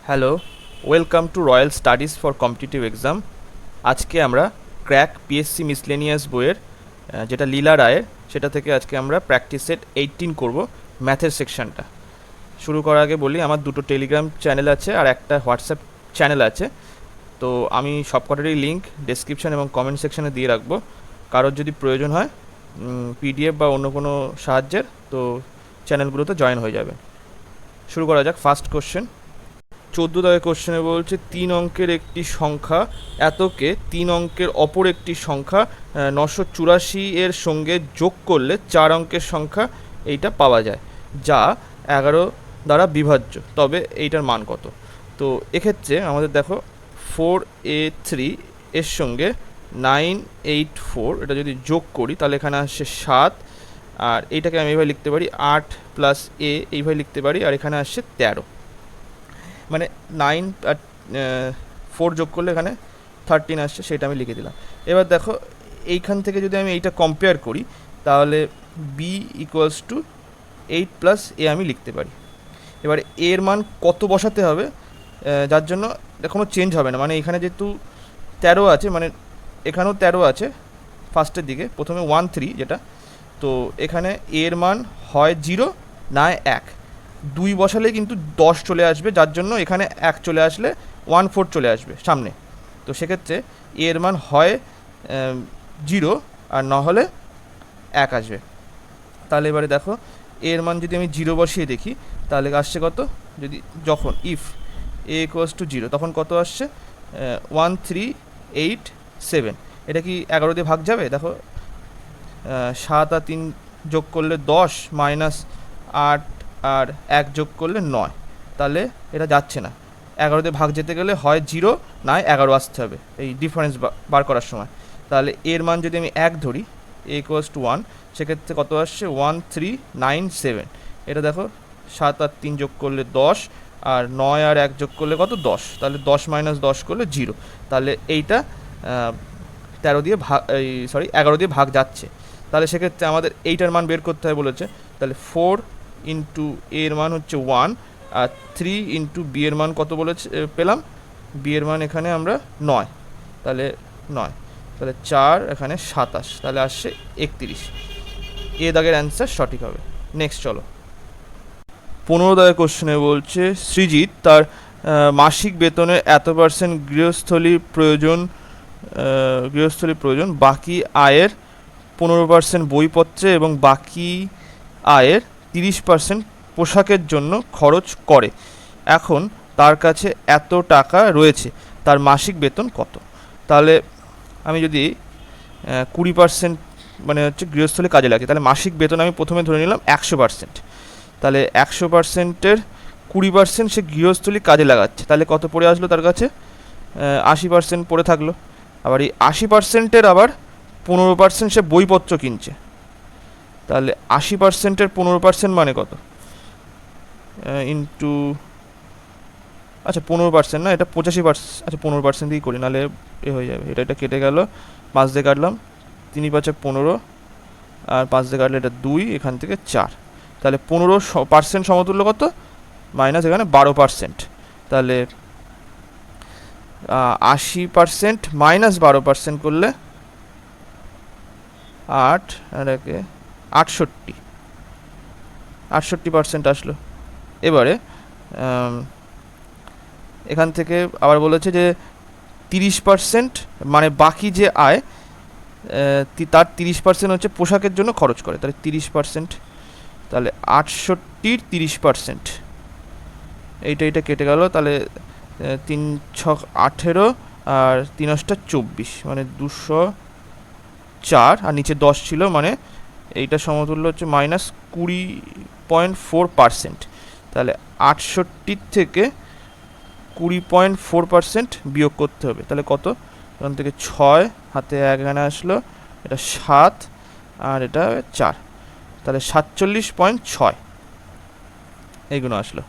Hello, welcome to royal studies for competitive exam. আজকে আমরা crack PSC miscellaneous বইয়ের যেটা লীলা রায়ের, সেটা থেকে আজকে আমরা প্র্যাকটিস সেট 18 করব, ম্যাথের সেকশনটা। শুরু করার আগে বলি, আমার দুটো টেলিগ্রাম চ্যানেল আছে আর একটা হোয়াটসঅ্যাপ চ্যানেল আছে। তো আমি সবকটারই লিঙ্ক ডেসক্রিপশান এবং কমেন্ট সেকশানে দিয়ে রাখবো। কারোর যদি প্রয়োজন হয় পিডিএফ বা অন্য কোনো সাহায্যের, তো চ্যানেলগুলোতে জয়েন হয়ে যাবে। শুরু করা যাক। ফার্স্ট কোশ্চেন, 14 দাগের কোশ্চেনে বলছে 3 অঙ্কের একটি সংখ্যা এতকে 3 অঙ্কের অপর একটি সংখ্যা 984 এর সঙ্গে যোগ করলে 4 অঙ্কের সংখ্যা এইটা পাওয়া যায়, যা 11 দ্বারা বিভাজ্য, তবে এইটার মান কত? তো এক্ষেত্রে আমাদের দেখো 4a3 এর সঙ্গে 984 এটা যদি যোগ করি তাহলে এখানে আসছে 7, আর এইটাকে আমি এইভাবে লিখতে পারি 8 প্লাস a, এইভাবে লিখতে পারি, আর এখানে আসছে 13। মানে 9 আর 4 যোগ করলে এখানে 13 আসছে, সেটা আমি লিখে দিলাম। এবার দেখো এইখান থেকে যদি আমি এইটা কম্পেয়ার করি তাহলে b ইকুয়ালস টু 8 প্লাস এ আমি লিখতে পারি। এবার এর মান কত বসাতে হবে, যার জন্য এটা কোনো চেঞ্জ হবে না। মানে এখানে যেহেতু 13 আছে, মানে এখানেও 13 আছে ফার্স্টের দিকে, প্রথমে 1 3 যেটা, তো এখানে এর মান হয় 0 না 1। 2 বসালে কিন্তু 10 চলে আসবে, যার জন্য এখানে 1 চলে আসলে 1/4 চলে আসবে সামনে। তো সেক্ষেত্রে এর মান হয় 0 আর না হলে 1 আসবে। তাহলে এবারে দেখো এর মান যদি আমি 0 বসিয়ে দেখি তাহলে আসছে কত, যদি যখন ইফ এ ইকুয়ালস টু 0 তখন কত আসছে 1387। এটা কি 11 দিয়ে ভাগ যাবে? দেখো 7 আর 3 যোগ করলে 10, মাইনাস 8 আর 1 যোগ করলে 9, তাহলে এটা যাচ্ছে না। 11 দিয়ে ভাগ যেতে গেলে হয় 0 না 11 আসতে হবে এই ডিফারেন্স বার করার সময়। তাহলে এর মান যদি আমি 1 ধরি, এ ইকুয়ালস টু 1, সেক্ষেত্রে কত আসছে 1397। এটা দেখো 7 আর 3 যোগ করলে 10, আর 9 আর 1 যোগ করলে কত 10, তাহলে 10 মাইনাস 10 করলে 0। তাহলে এইটা 13 দিয়ে ভাগ, এই 11 দিয়ে ভাগ যাচ্ছে। তাহলে সেক্ষেত্রে আমাদের এইটার মান বের করতে হয় বলেছে। তাহলে 4 ইন্টু এর মান হচ্ছে 1, আর 3 ইন্টু বি এর মান কত বলেছে পেলাম, বি এর মান এখানে আমরা 9, তাহলে 9, তাহলে 4 এখানে 27, তাহলে আসছে 31। এ দাগের অ্যান্সার সঠিক হবে। নেক্সট চলো, 15 দাগের কোশ্চেনে বলছে সৃজিত তার মাসিক বেতনের এত % গৃহস্থলী প্রয়োজন, বাকি আয়ের 15% বইপত্রে এবং বাকি আয়ের 30% পোশাকের জন্য খরচ করে। এখন তার কাছে এত টাকা রয়েছে, তার মাসিক বেতন কত? তাহলে আমি যদি 20% মানে হচ্ছে গৃহস্থলী কাজে লাগে, তাহলে মাসিক বেতন আমি প্রথমে ধরে নিলাম 100%। তাহলে 100%-এর 20% সে গৃহস্থলী কাজে লাগাচ্ছে, তাহলে কত পড়ে আসলো তার কাছে? 80% পড়ে থাকলো। আবার এই 80%-এর আবার 15% সে বইপত্র কিনছে, তাহলে 80%-এর 15% মানে কত? ইন্টু, আচ্ছা 15% না, এটা 85%, আচ্ছা 15% দিয়েই করি, নাহলে এ হয়ে যাবে। এটা কেটে গেল, 5 দিয়ে কাটলাম, 3 5 15, আর 5 দিয়ে কাটলে এটা 2, এখান থেকে 4। তাহলে 15% সমতুল্য কত? মাইনাস এখানে 12%। তাহলে 80% মাইনাস 12% করলে 8 আর 68% আসলো। এবারে এখান থেকে আবার বলেছে যে 30% মানে বাকি যে আয় তার 30% হচ্ছে পোশাকের জন্য খরচ করে, তাহলে 30%, তাহলে 68-র 30%, এইটা কেটে গেল, তাহলে 3 6 18 আর 3 8 24, মানে 204, আর নিচে 10 ছিল, মানে এইটা সমতুল্য হচ্ছে মাইনাস 20.4%। তাহলে 68 থেকে 20.4% বিয়োগ করতে হবে, তাহলে কত? এখান থেকে 6, হাতে 1 এখানে আসলো, এটা 7 আর এটা 4, তাহলে 47.6 এইগুলো আসলো।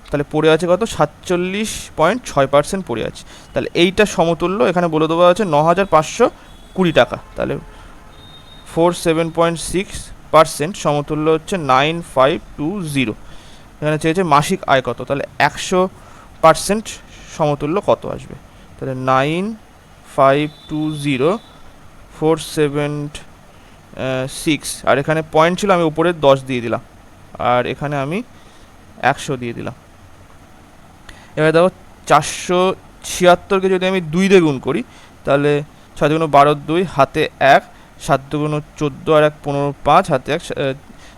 তাহলে পড়ে আছে কত? 47.6% পড়ে আছে। তাহলে এইটা সমতুল্য এখানে বলে দেওয়া আছে 9520 টাকা। তাহলে 47.6% সমতুল্য হচ্ছে 9520। এখানে চেয়েছে মাসিক আয় কত, তাহলে 100% সমতুল্য কত আসবে, তাহলে 952047 আর এখানে পয়েন্ট ছিল, আমি উপরে 10 দিয়ে দিলাম আর এখানে আমি 100 দিয়ে দিলাম। এবার দেখো 476কে যদি আমি 2 দিয়ে গুণ করি তাহলে 6 দুগুণ 12 2 হাতে 1, 7 দুগুণ 14 আর 1 15 5 হাতে 1,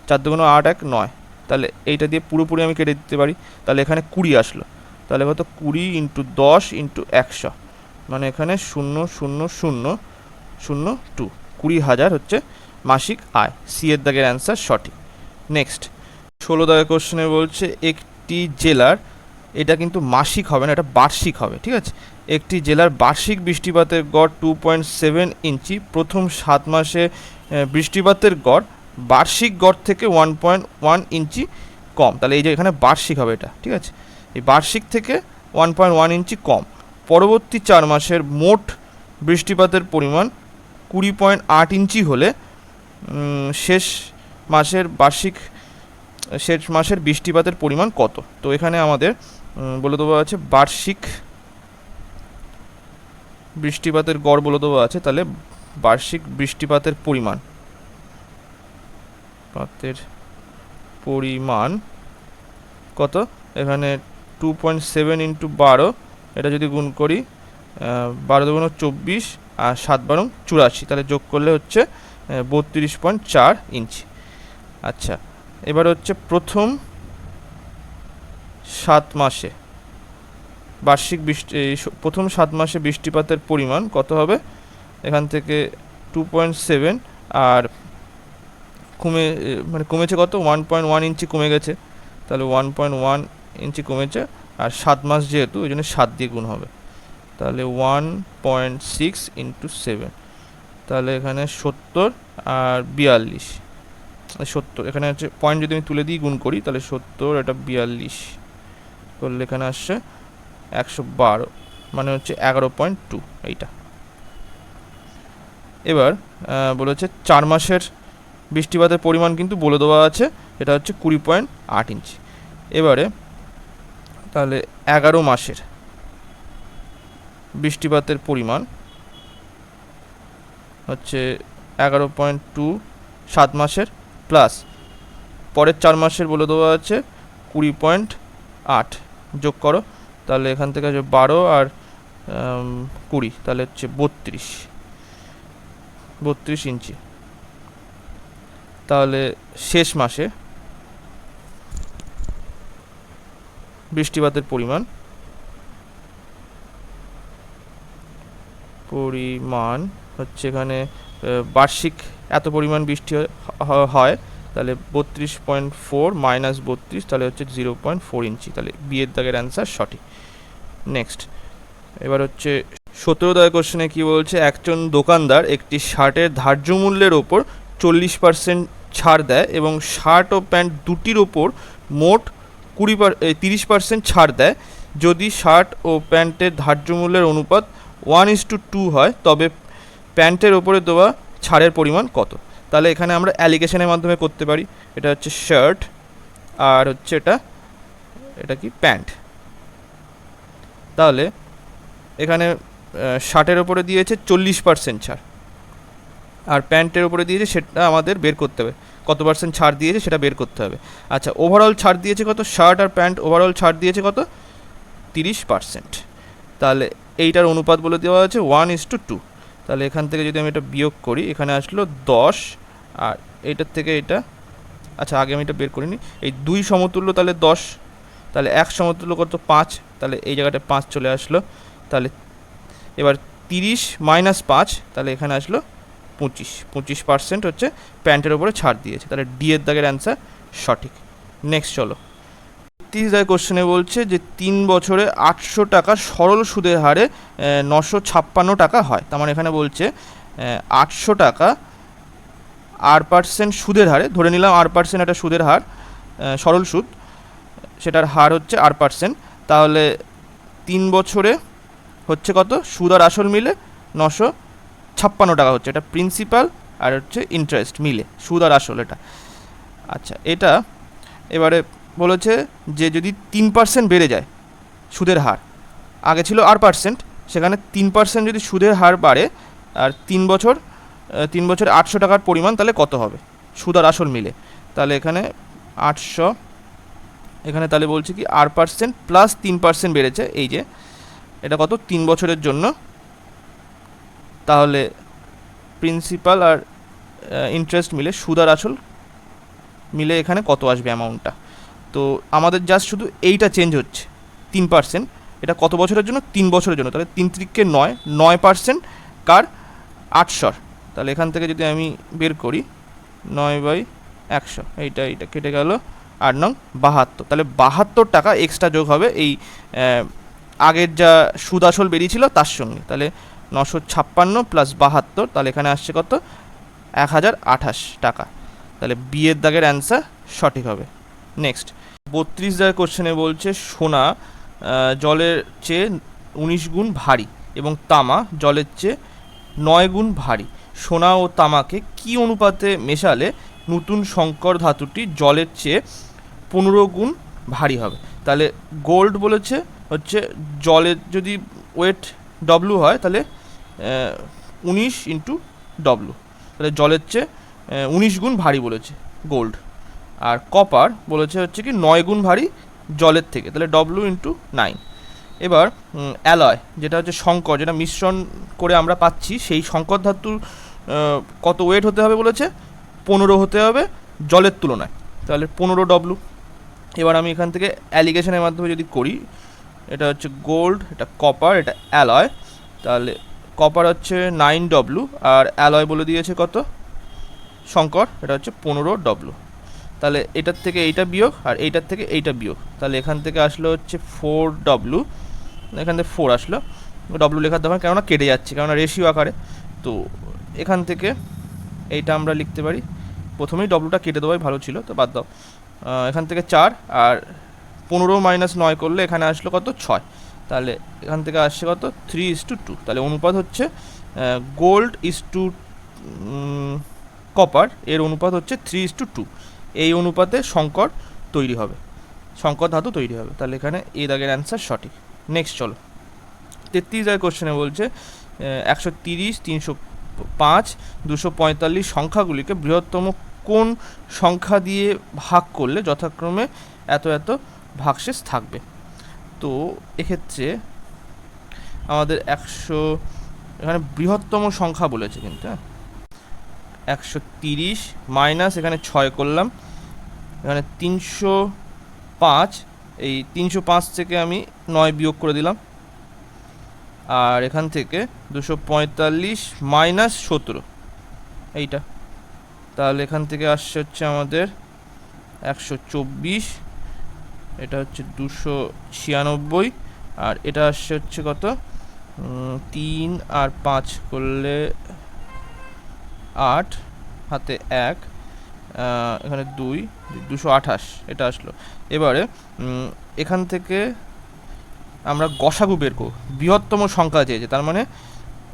4 দুগুণ 8 1 9, তাহলে এইটা দিয়ে পুরোপুরি আমি কেটে দিতে পারি, তাহলে এখানে 20 আসলো, তাহলে কত 20 × 10 × 100, মানে এখানে 00002 20,000 হচ্ছে মাসিক আয়। সি এর দাগের অ্যান্সার সঠিক। নেক্সট 16 দাগের কোশ্চেনে বলছে একটি জেলার, এটা কিন্তু মাসিক হবে না, এটা বার্ষিক হবে, ঠিক আছে। একটি জেলার বার্ষিক বৃষ্টিপাতের গড় 2.7 ইঞ্চি, প্রথম 7 মাসে বৃষ্টিপাতের গড় বার্ষিক গড় থেকে 1.1 ইঞ্চি কম, তাহলে এই যে এখানে বার্ষিক হবে এটা, ঠিক আছে, এই বার্ষিক থেকে 1.1 ইঞ্চি কম। পরবর্তী 4 মাসের মোট বৃষ্টিপাতের পরিমাণ 20.8 ইঞ্চি হলে শেষ মাসের বৃষ্টিপাতের পরিমাণ কত। তো এখানে আমাদের বলে দেওয়া আছে বার্ষিক বৃষ্টিপাতের গড় বলে দেওয়া আছে, তাহলে বার্ষিক বৃষ্টিপাতের পরিমাণ কত, এখানে 2.7 × 12, এটা যদি গুণ করি 12 দুগুণ 24 আর 7 12 84, তাহলে যোগ করলে হচ্ছে 32.4 ইঞ্চি। আচ্ছা, এবার হচ্ছে প্রথম 7 মাসে প্রথম 7 মাসে বৃষ্টিপাতের পরিমাণ কত হবে, এখান থেকে 2.7 আর কমেছে কত 1.1 ইঞ্চি কমে গেছে, তাহলে 1.1 ইঞ্চি কমেছে, আর 7 মাস যেহেতু ওই জন্য 7 দিয়ে গুণ হবে, তাহলে 1.6 × 7, তাহলে এখানে 70 আর 42, 70 এখানে হচ্ছে পয়েন্ট যদি আমি তুলে দিই গুণ করি তাহলে 70 এটা 42 করলে এখানে আসছে 112, মানে হচ্ছে 11.2 এইটা। এবার বলেছে 4 মাসের বৃষ্টিপাতের পরিমাণ কিন্তু বলে দেওয়া আছে, এটা হচ্ছে 20.8 ইঞ্চি। এবারে তাহলে 11 মাসের বৃষ্টিপাতের পরিমাণ হচ্ছে 11.2, 7 মাসের প্লাস পরের 4 মাসের বলে দেওয়া আছে 20.8, যোগ করো, তাহলে এখান থেকে আছে 12 আর 20, তাহলে হচ্ছে 32 ইঞ্চি। তাহলে শেষ মাসে বৃষ্টিপাতের পরিমাণ হচ্ছে এখানে বার্ষিক এত পরিমাণ বৃষ্টি হয়, তাহলে 32.4 - 32, তাহলে হচ্ছে 0.4 ইঞ্চি, তাহলে বি এর দাগের অ্যান্সার সঠিক। নেক্সট এবার হচ্ছে 17 দাগের কোশ্চেনে কি বলছে, একজন দোকানদার একটি শার্টের ধার্য মূল্যের ওপর 40% ছাড় দেয় এবং শার্ট ও প্যান্ট দুটির ওপর মোট 30% ছাড় দেয়। যদি শার্ট ও প্যান্টের ধার্য মূল্যের অনুপাত 1:2 হয় তবে প্যান্টের ওপরে দেওয়া ছাড়ের পরিমাণ কত। তাহলে এখানে আমরা অ্যালিগেশনের মাধ্যমে করতে পারি, এটা হচ্ছে শার্ট আর হচ্ছে এটা কি প্যান্ট। তাহলে এখানে শার্টের ওপরে দিয়েছে 40% ছাড় আর প্যান্টের ওপরে দিয়েছে, সেটা আমাদের বের করতে হবে কত পার্সেন্ট ছাড় দিয়েছে সেটা বের করতে হবে। আচ্ছা, ওভারঅল ছাড় দিয়েছে কত, শার্ট আর প্যান্ট ওভারঅল ছাড় দিয়েছে কত 30%, তাহলে এইটার অনুপাত বলে দেওয়া আছে 1:2। তাহলে এখান থেকে যদি আমি এটা বিয়োগ করি এখানে আসলো 10, আর এইটার থেকে এটা, আচ্ছা আগে আমি এটা বের করিনি, এই 2 সমতুল্য তাহলে 10, তাহলে 1 সমতুল্য কত 5, তাহলে এই জায়গাটা 5 চলে আসলো, তাহলে এবার 30 - 5, তাহলে এখানে আসলো 25% হচ্ছে প্যান্টের ওপরে ছাড় দিয়েছে, তাহলে ডি এর দাগের অ্যান্সার সঠিক। নেক্সট চলো 30 দাগের কোশ্চেনে বলছে যে 3 বছরে 800 টাকা সরল সুদের হারে 956 টাকা হয়। তার মানে এখানে বলছে 800 টাকা 8% সুদের হারে, ধরে নিলাম 8% একটা সুদের হার, সরল সুদ, সেটার হার হচ্ছে 8%, তাহলে 3 বছরে হচ্ছে কত, সুদ আর আসল মিলে 956 টাকা হচ্ছে, এটা প্রিন্সিপাল আর হচ্ছে ইন্টারেস্ট মিলে সুদ আর আসল এটা। আচ্ছা, এটা এবারে বলেছে যে যদি 3% বেড়ে যায় সুদের হার, আগে ছিল R%, সেখানে 3% যদি সুদের হার বাড়ে আর 3 বছর 800 টাকার পরিমাণ, তাহলে কত হবে সুদ আর আসল মিলে? তাহলে এখানে 800, এখানে তাহলে বলছে কি R% প্লাস 3% বেড়েছে, এই যে এটা কত 3 বছরের জন্য, তাহলে প্রিন্সিপাল আর ইন্টারেস্ট মিলে সুদ আর আসল মিলে এখানে কত আসবে অ্যামাউন্টটা। তো আমাদের জাস্ট শুধু এইটা চেঞ্জ হচ্ছে 3%, এটা কত বছরের জন্য? 3 বছরের জন্য। তাহলে 3 3 9% কার 800, তাহলে এখান থেকে যদি আমি বের করি 9/100, এইটা কেটে গেল 8 নং 72, তাহলে 72 টাকা এক্সট্রা যোগ হবে এই আগের যা সুদ আসল বেরিয়েছিল তার সঙ্গে। তাহলে 956 প্লাস 72, তাহলে এখানে আসছে কত 1028 টাকা। তাহলে বিয়ের দাগের অ্যান্সার সঠিক হবে। নেক্সট 32 দাগের কোশ্চেনে বলছে সোনা জলের চেয়ে 19 গুণ ভারী এবং তামা জলের চেয়ে 9 গুণ ভারী। সোনা ও তামাকে কি অনুপাতে মেশালে নতুন সংকর ধাতুটি জলের চেয়ে 15 গুণ ভারী হবে? তাহলে গোল্ড বলেছে হচ্ছে জলের যদি ওয়েট ডব্লু হয় তাহলে 19 ইন্টু ডব্লু, তাহলে জলের চেয়ে 19 গুণ ভারী বলেছে গোল্ড। আর কপার বলেছে হচ্ছে কি 9 গুণ ভারী জলের থেকে, তাহলে ডব্লু ইন্টু 9। এবার অ্যালয় যেটা হচ্ছে সংকর, যেটা মিশ্রণ করে আমরা পাচ্ছি, সেই সংকর ধাতুর কত ওয়েট হতে হবে বলেছে? 15 হতে হবে জলের তুলনায়, তাহলে 15 ডব্লু। এবার আমি এখান থেকে অ্যালিগেশনের মাধ্যমে যদি করি, এটা হচ্ছে গোল্ড, এটা কপার, এটা অ্যালয়, তাহলে কপার হচ্ছে 9 ডব্লু আর অ্যালয় বলে দিয়েছে কত সংকর, এটা হচ্ছে 15 ডব্লু। তাহলে এটার থেকে এইটা বিয়োগ আর এইটার থেকে এইটা বিয়োগ, তাহলে এখান থেকে আসলো হচ্ছে 4 ডব্লু, এখান থেকে 4 আসলো, ডব্লু লেখার দরকার কেননা কেটে যাচ্ছে, কেননা রেশিও আকারে। তো এখান থেকে এইটা আমরা লিখতে পারি, প্রথমেই ডব্লুটা কেটে দেওয়াই ভালো ছিল, তো বাদ দাও। এখান থেকে 4 আর 15 মাইনাস 9 করলে এখানে আসলো কত 6, তাহলে এখান থেকে আসছে কত 3:2, তাহলে অনুপাত হচ্ছে গোল্ড ইস টু কপার, এর অনুপাত হচ্ছে 3:2, এই অনুপাতে সংকর তৈরি হবে, সংকর ধাতু তৈরি হবে। তাহলে এখানে এই দাগের অ্যান্সার সঠিক। নেক্সট চলো 33 দাগের কোশ্চেনে বলছে 130, 305, 245 সংখ্যাগুলিকে বৃহত্তম কোন সংখ্যা দিয়ে ভাগ করলে যথাক্রমে এত এত ভাগশেষ থাকবে? তো এক্ষেত্রে আমাদের 100, এখানে বৃহত্তম সংখ্যা বলেছে কিন্তু, হ্যাঁ 130 মাইনাস এখানে 6 করলাম, এখানে 305, এই 305 থেকে আমি 9 বিয়োগ করে দিলাম, আর এখান থেকে 245 মাইনাস 17 এইটা, তাহলে এখান থেকে আসছে হচ্ছে আমাদের 124, এটা হচ্ছে 296, আর এটা আসছে হচ্ছে কত 3 আর 5 করলে 8, হাতে 1, এখানে 2, 228 এটা আসলো। এবারে এখান থেকে আমরা গসাগু বের করব, বৃহত্তম সংখ্যা চেয়েছে, তার মানে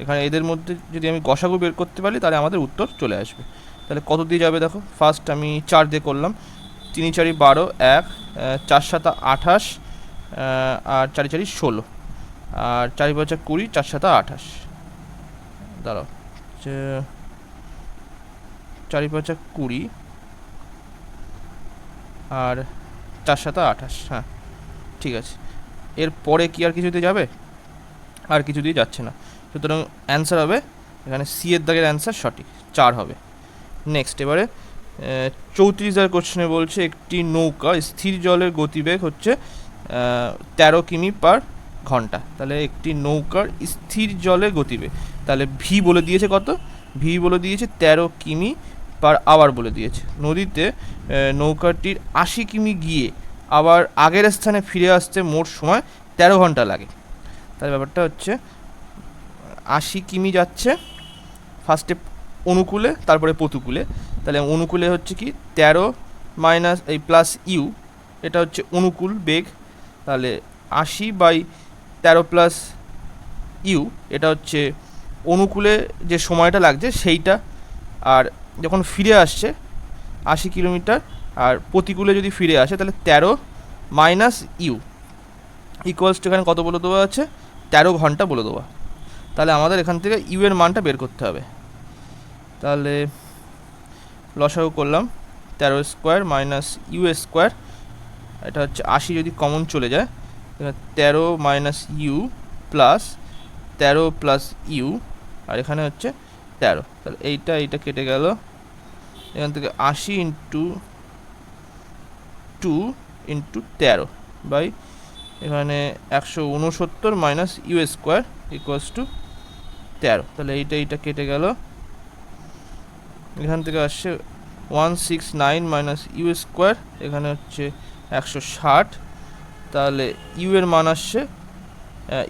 এখানে এদের মধ্যে যদি আমি গসাগু বের করতে পারি তাহলে আমাদের উত্তর চলে আসবে। তাহলে কত দিয়ে যাবে দেখো, ফার্স্ট আমি 4 দিয়ে করলাম, 3 4 12, 1, 4 7 28, আর 4 4 16, আর 4 5 20, 4 7 28, দাঁড়াও 4 5 20 আর 4 7 28, হ্যাঁ ঠিক আছে। এর পরে কি আর কিছু দিয়ে যাবে? আর কিছু দিয়ে যাচ্ছে না, সুতরাং অ্যান্সার হবে এখানে সি এর দাগের অ্যান্সার সঠিক, 4 হবে। নেক্সট এবারে 34 দাগের কোশ্চেনে বলছে একটি নৌকা স্থির জলের গতিবেগ হচ্ছে 13 কিমি পার ঘন্টা, তাহলে একটি নৌকার স্থির জলের গতিবেগ, তাহলে ভি বলে দিয়েছে কত, ভি বলে দিয়েছে 13 কিমি পার আওয়ার বলে দিয়েছে। নদীতে নৌকাটির 80 কিমি গিয়ে আবার আগের স্থানে ফিরে আসতে মোট সময় 13 ঘন্টা লাগে। তাহলে ব্যাপারটা হচ্ছে 80 কিমি যাচ্ছে ফার্স্টে অনুকূলে, তারপরে প্রতিকূলে, তাহলে অনুকূলে হচ্ছে কি 13 মাইনাস এই প্লাস ইউ, এটা হচ্ছে অনুকূল বেগ, তাহলে 80/13 প্লাস ইউ, এটা হচ্ছে অনুকূলে যে সময়টা লাগছে সেইটা, আর যখন ফিরে আসছে 80 কিলোমিটার আর প্রতিকূলে যদি ফিরে আসে তাহলে 13 মাইনাস ইউ ইকুয়ালস টু এখানে কত বলে দেওয়া আছে 13 ঘন্টা বলে দেওয়া। তাহলে আমাদের এখান থেকে ইউ এর মানটা বের করতে হবে। তাহলে লসাগু করলাম 13 স্কোয়ার মাইনাস ইউ স্কোয়ার, এটা হচ্ছে 80 যদি কমন চলে যায় 13 minus U plus 13 plus U, আর এখানে হচ্ছে 13। তাহলে এইটা কেটে গেল, এখান থেকে 80 ইন্টু 2 ইন্টু 13 বাই এখানে 169 minus u square equals to 13। তাহলে এইটা কেটে গেল, এখান থেকে আসছে 169 মাইনাস ইউ স্কোয়ার, এখানে হচ্ছে 160। তাহলে ইউ এর মান আসছে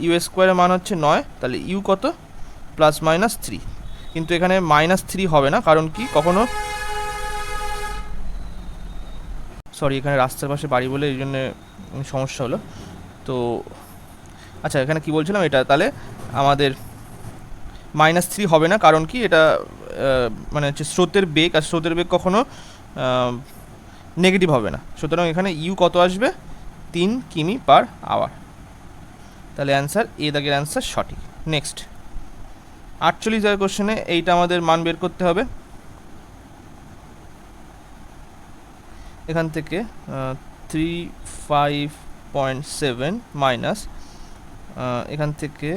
ইউ স্কোয়ারের মান হচ্ছে 9, তাহলে ইউ কত প্লাস মাইনাস 3। কিন্তু এখানে মাইনাস 3 হবে না, কারণ কি কখনো সরি এখানে রাস্তার পাশে বাড়ি বলে এই জন্য সমস্যা হলো। তো আচ্ছা এখানে কি বলছিলাম, এটা তাহলে আমাদের মাইনাস 3 হবে না, কারণ কি এটা মানে হচ্ছে স্রোতের বেগ, আর স্রোতের বেগ কখনো নেগেটিভ হবে না। সুতরাং এখানে ইউ কত আসবে 3 কিমি পার আওয়ার। তাহলে অ্যান্সার এ দাগের অ্যান্সার সঠিক। নেক্সট 48 দাগের কোশ্চেনে এইটা আমাদের মান বের করতে হবে। এখান থেকে 35.7 মাইনাস এখান থেকে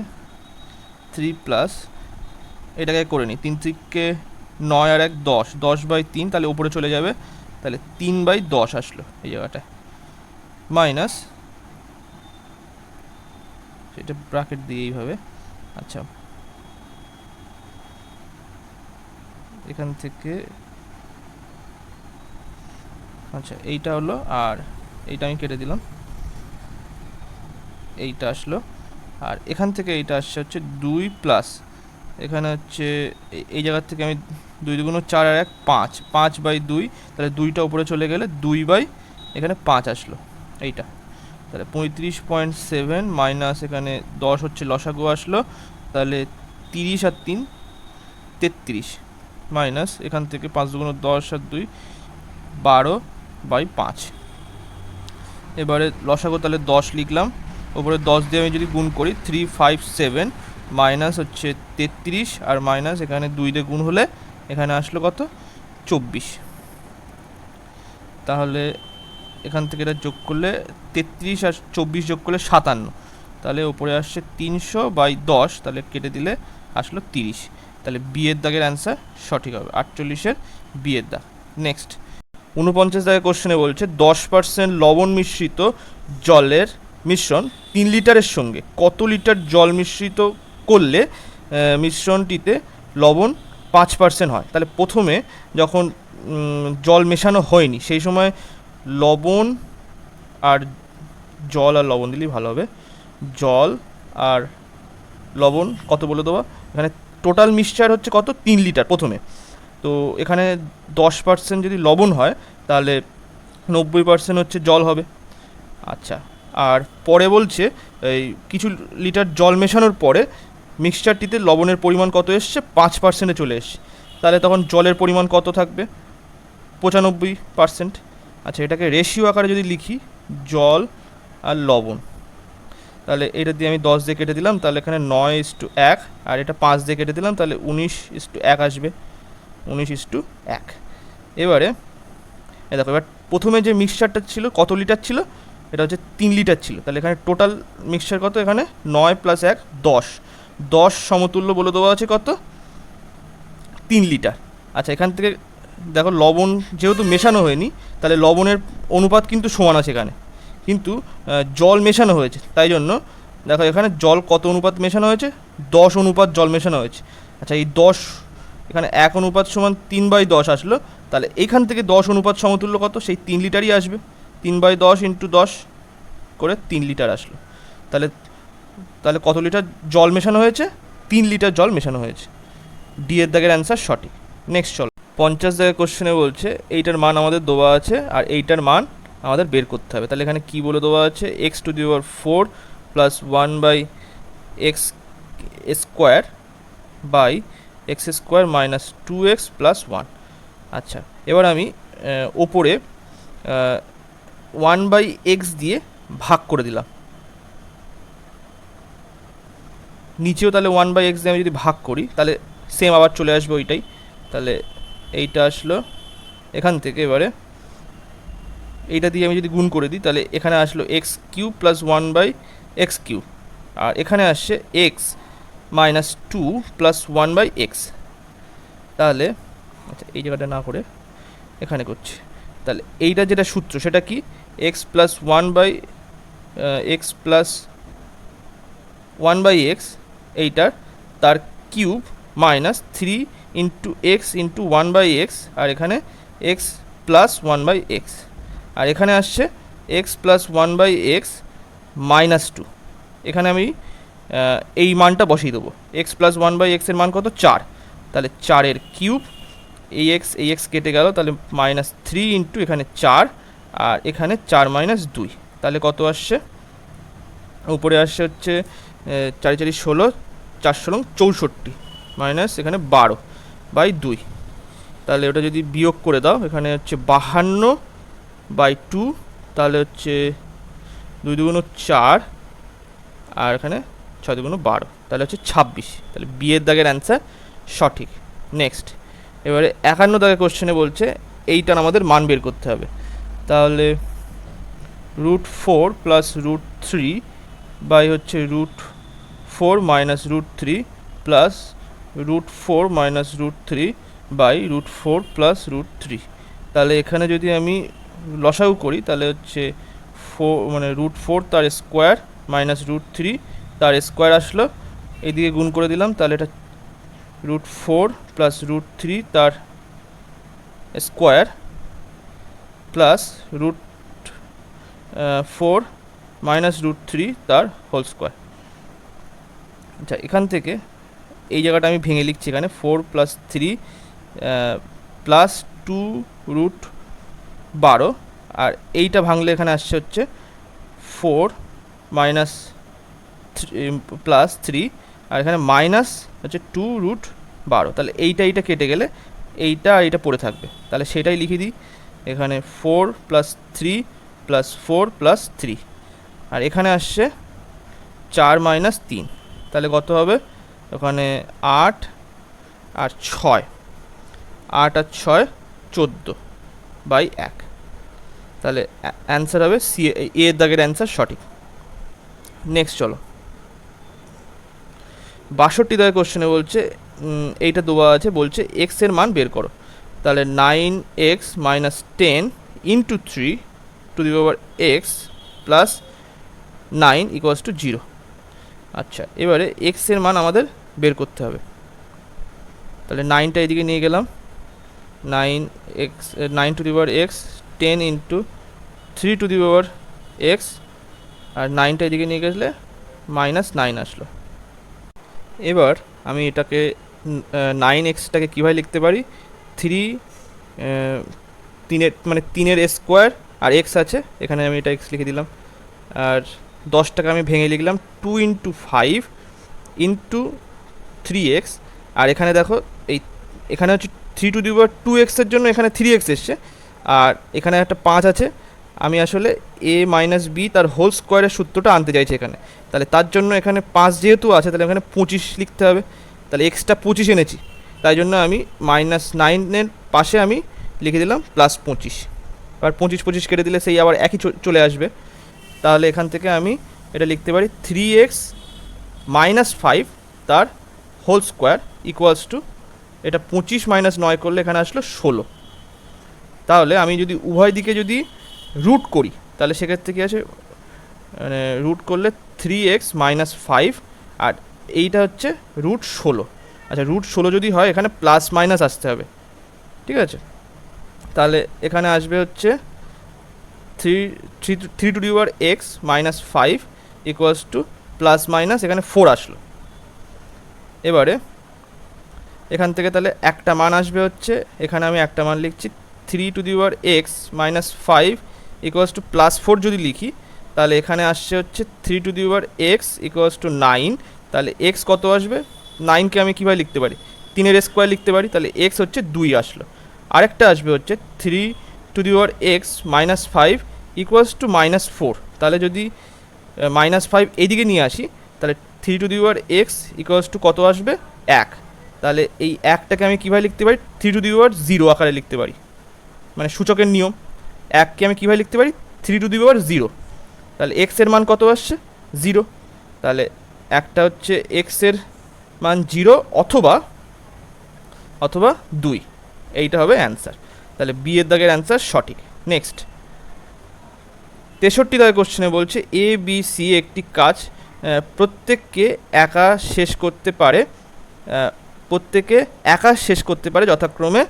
3 প্লাস এটাকে করে নিই, 3 থেকে 9 আর 1 10, 10/3, তাহলে উপরে চলে যাবে, তাহলে 3/10 আসলো এই জায়গাটায়, মাইনাস সেটা ব্র্যাকেট দিয়ে এইভাবে। আচ্ছা এখান থেকে আচ্ছা এইটা হলো, আর এইটা আমি কেটে দিলাম, এইটা আসলো, আর এখান থেকে এইটা আসছে হচ্ছে 2 প্লাস এখানে হচ্ছে এই জায়গার থেকে আমি 2 2 4 আর 1 5, 5/2, তাহলে 2টা উপরে চলে গেলে 2 এখানে 5 আসলো এইটা। তাহলে 35.7 মাইনাস এখানে 10 হচ্ছে লসাগু আসলো, তাহলে 30 আর 3 33 মাইনাস এখান থেকে 5 2 10 আর 2 12/5। এবারে লসাগু তাহলে 10 লিখলাম, ওপরে 10 দিয়ে আমি যদি গুণ করি 357 মাইনাস হচ্ছে 33, আর মাইনাস এখানে 2 দিয়ে গুণ হলে এখানে আসলো কত 24। তাহলে এখান থেকে এটা যোগ করলে 33 আর 24 যোগ করলে 57, তাহলে উপরে আসছে 300/10, তাহলে কেটে দিলে আসলো 30। তাহলে বি এর দাগের অ্যান্সার সঠিক হবে, 48-এর বি এর দাগ। নেক্সট 49 দাগের কোশ্চেনে বলছে 10% লবণ মিশ্রিত জলের মিশ্রণ 3 লিটারের সঙ্গে কত লিটার জল মিশ্রিত করলে মিশ্রণটিতে লবণ 5% হয়। তাহলে প্রথমে যখন জল মেশানো হয়নি সেই সময় লবণ আর জল আর লবণ দিলেই ভালো হবে, জল আর লবণ কত বলে দেবো, এখানে টোটাল মিক্সচার হচ্ছে কত 3 লিটার প্রথমে। তো এখানে 10% যদি লবণ হয় তাহলে 90% হচ্ছে জল হবে। আচ্ছা আর পরে বলছে এই কিছু লিটার জল মেশানোর পরে মিক্সচারটিতে লবণের পরিমাণ কত এসছে 5%-এ চলে এসছে, তাহলে তখন জলের পরিমাণ কত থাকবে 95%। আচ্ছা এটাকে রেশিও আকারে যদি লিখি জল আর লবণ, তাহলে এটা দিয়ে আমি 10 দিয়ে কেটে দিলাম, তাহলে এখানে 9:1, আর এটা 5 দিয়ে কেটে দিলাম, তাহলে 19:1 আসবে, 19:1। এবারে দেখো এবার প্রথমে যে মিক্সচারটা ছিল কত লিটার ছিল, এটা হচ্ছে 3 লিটার ছিল, তাহলে এখানে টোটাল মিক্সচার কত, এখানে 9 + 1 10, 10 সমতুল্য বলে দেওয়া আছে কত 3 লিটার। আচ্ছা এখান থেকে দেখো লবণ যেহেতু মেশানো হয়নি তাহলে লবণের অনুপাত কিন্তু সমান আছে এখানে, কিন্তু জল মেশানো হয়েছে, তাই জন্য দেখো এখানে জল কত অনুপাত মেশানো হয়েছে 10 অনুপাত জল মেশানো হয়েছে। আচ্ছা এই 10 এখানে 1 অনুপাত সমান 3/10 আসলো, তাহলে এইখান থেকে 10 অনুপাত সমতুল্য কত সেই 3 লিটারই আসবে, 3/10 × 10 করে 3 লিটার আসলো। তাহলে তাহলে কত লিটার জল মেশানো হয়েছে 3 লিটার জল মেশানো হয়েছে, ডি এর দাগের অ্যান্সার সঠিক। নেক্সট চলো 50 দাগের কোশ্চেনে বলছে এইটার মান আমাদের দেওয়া আছে আর এইটার মান আমাদের বের করতে হবে। তাহলে এখানে কি বলে দেওয়া আছে x⁴ + 1/x² x² - 2x + 1। আচ্ছা এবার আমি ওপরে 1/x দিয়ে ভাগ করে দিলাম, নিচেও তাহলে 1/x দিয়ে আমি যদি ভাগ করি তাহলে সেম আবার চলে আসবে ওইটাই, তাহলে এইটা আসলো এখান থেকে। এবারে এইটা দিয়ে আমি যদি গুণ করে দিই তাহলে এখানে আসলো x³ প্লাস 1/x³, আর এখানে আসছে x মাইনাস 2 প্লাস 1/x। তাহলে আচ্ছা এই জায়গাটা না করে এখানে করছি, তাহলে এইটা যেটা সূত্র সেটা কি, x প্লাস 1/x এইটার তার cube minus 3 into x into 1/x, আর এখানে x প্লাস 1/x, আর এখানে আসছে x প্লাস 1/x মাইনাস 2। এখানে আমি এই মানটা বসিয়ে দেবো, x প্লাস 1/x এর মান কত, 4, তাহলে 4-এর কিউব, এই এক্স কেটে গেল, তাহলে মাইনাস 3 ইন্টু এখানে 4, আর এখানে 4 মাইনাস 2, তাহলে কত আসছে, উপরে আসছে হচ্ছে 4 4 16, 4 16 64 মাইনাস এখানে 12/2, তাহলে ওটা যদি বিয়োগ করে দাও এখানে হচ্ছে 52/2, তাহলে হচ্ছে 2 2 4, আর এখানে 6 2 12, তাহলে হচ্ছে 26, তাহলে বি এর দাগের অ্যান্সার সঠিক। নেক্সট, এবারে 51 দাগের কোশ্চেনে বলছে এইটার আমাদের মান বের করতে হবে, তাহলে √4 প্লাস √3 বাই হচ্ছে √4 minus √3 plus √4 minus √3 by √4 plus √3, তাহলে এখানে যদি আমি লসাগু করি তাহলে হচ্ছে 4 মানে √4 তার স্কোয়ার মাইনাস √3 তার স্কোয়ার আসলো, এইদিকে গুণ করে দিলাম, তাহলে এটা √4 প্লাস √3 তার স্কোয়ার প্লাস √4 মাইনাস √3 তার হোল স্কোয়ার। আচ্ছা এখান থেকে এই জায়গাটা আমি ভেঙে লিখছি, এখানে 4 প্লাস 3 প্লাস 2√12, আর এইটা ভাঙলে এখানে আসছে হচ্ছে 4 মাইনাস প্লাস 3, আর এখানে মাইনাস হচ্ছে 2√12, তাহলে এইটা কেটে গেলে এইটা আর এইটা পড়ে থাকবে, তাহলে সেটাই লিখে দিই, এখানে 4 প্লাস 3 প্লাস 4 প্লাস 3, আর এখানে আসছে 4 মাইনাস 3, তাহলে কত হবে, ওখানে 8 আর 6, 8 আর 6 14/1, তাহলে অ্যান্সার হবে সি, এ দাগের অ্যান্সার সঠিক। নেক্সট চলো 62 দাগের কোশ্চেনে বলছে এইটা দেওয়া আছে, বলছে এক্স এর মান বের করো, তাহলে 9x minus 10 into 3 to the power x plus 9 equals to 0। আচ্ছা এবারে এক্স এর মান আমাদের বের করতে হবে, তাহলে 9টা এদিকে নিয়ে গেলাম, 9 to the power x, 10 into 3 to the power x, আর 9টা এদিকে নিয়ে গেলে মাইনাস 9 আসলো। এবার আমি এটাকে 9xটাকে কীভাবে লিখতে পারি, 3 স্কোয়ার আর x আছে, এখানে আমি এটা x লিখে দিলাম, আর 10টাকে আমি ভেঙে লিখলাম 2 ইন্টু 5 ইন্টু 3x, আর এখানে দেখো এখানে হচ্ছে 3 টু দি পাওয়ার 2x এর জন্য এখানে 3x এসছে, আর এখানে একটা 5 আছে, আমি আসলে a মাইনাস বি তার হোল স্কোয়ারের সূত্রটা আনতে চাইছি এখানে, তাহলে তার জন্য এখানে 5 যেহেতু আছে তাহলে এখানে 25 লিখতে হবে, তাহলে এক্সটা 25 এনেছি, তাই জন্য আমি মাইনাস 9-এর পাশে আমি লিখে দিলাম প্লাস 25, আর 25 কেটে দিলে সেই আবার একই চলে আসবে, তাহলে এখান থেকে আমি এটা লিখতে পারি 3x মাইনাস 5 তার হোল স্কোয়ার ইকুয়ালস টু, এটা 25 মাইনাস 9 করলে এখানে আসলো 16, তাহলে আমি যদি উভয় দিকে যদি রুট করি তাহলে সেক্ষেত্রে কী আছে, মানে রুট করলে 3x মাইনাস 5, আর এইটা হচ্ছে √16, আচ্ছা √16 যদি হয় এখানে প্লাস মাইনাস আসতে হবে, ঠিক আছে, তাহলে এখানে আসবে হচ্ছে 3 to the power x minus 5 equals to plus minus এখানে 4 আসলো। এবারে এখান থেকে তাহলে একটা মান আসবে হচ্ছে, এখানে আমি একটা মান লিখছি 3 to the power x minus 5 equals to plus 4 যদি লিখি তাহলে এখানে আসছে হচ্ছে 3 to the power x equals to 9, তাহলে x কত আসবে, 9কে আমি কীভাবে লিখতে পারি, 3-এর স্কোয়ার লিখতে পারি, তাহলে x হচ্ছে 2 আসলো, আরেকটা আসবে হচ্ছে 3 to the power x minus 5 equals to -4, তাহলে যদি -5 এইদিকে নিয়ে আসি তাহলে 3 to the power x equals to কত আসবে 1। তাহলে এই একটাকে আমি কীভাবে লিখতে পারি 3 টু দি পাওয়ার 0 আকারে লিখতে পারি, মানে সূচকের নিয়ম। এককে আমি কীভাবে লিখতে পারি 3 টু দি পাওয়ার 0। তাহলে এক্স এর মান কত আসছে 0, তাহলে একটা হচ্ছে এক্স এর মান 0 অথবা 2, এইটা হবে অ্যান্সার। তাহলে বি এর দাগের অ্যান্সার সঠিক। নেক্সট 63 দাগের কোশ্চেনে বলছে এ বি সি একটি কাজ প্রত্যেকে একা শেষ করতে পারে যথাক্রমে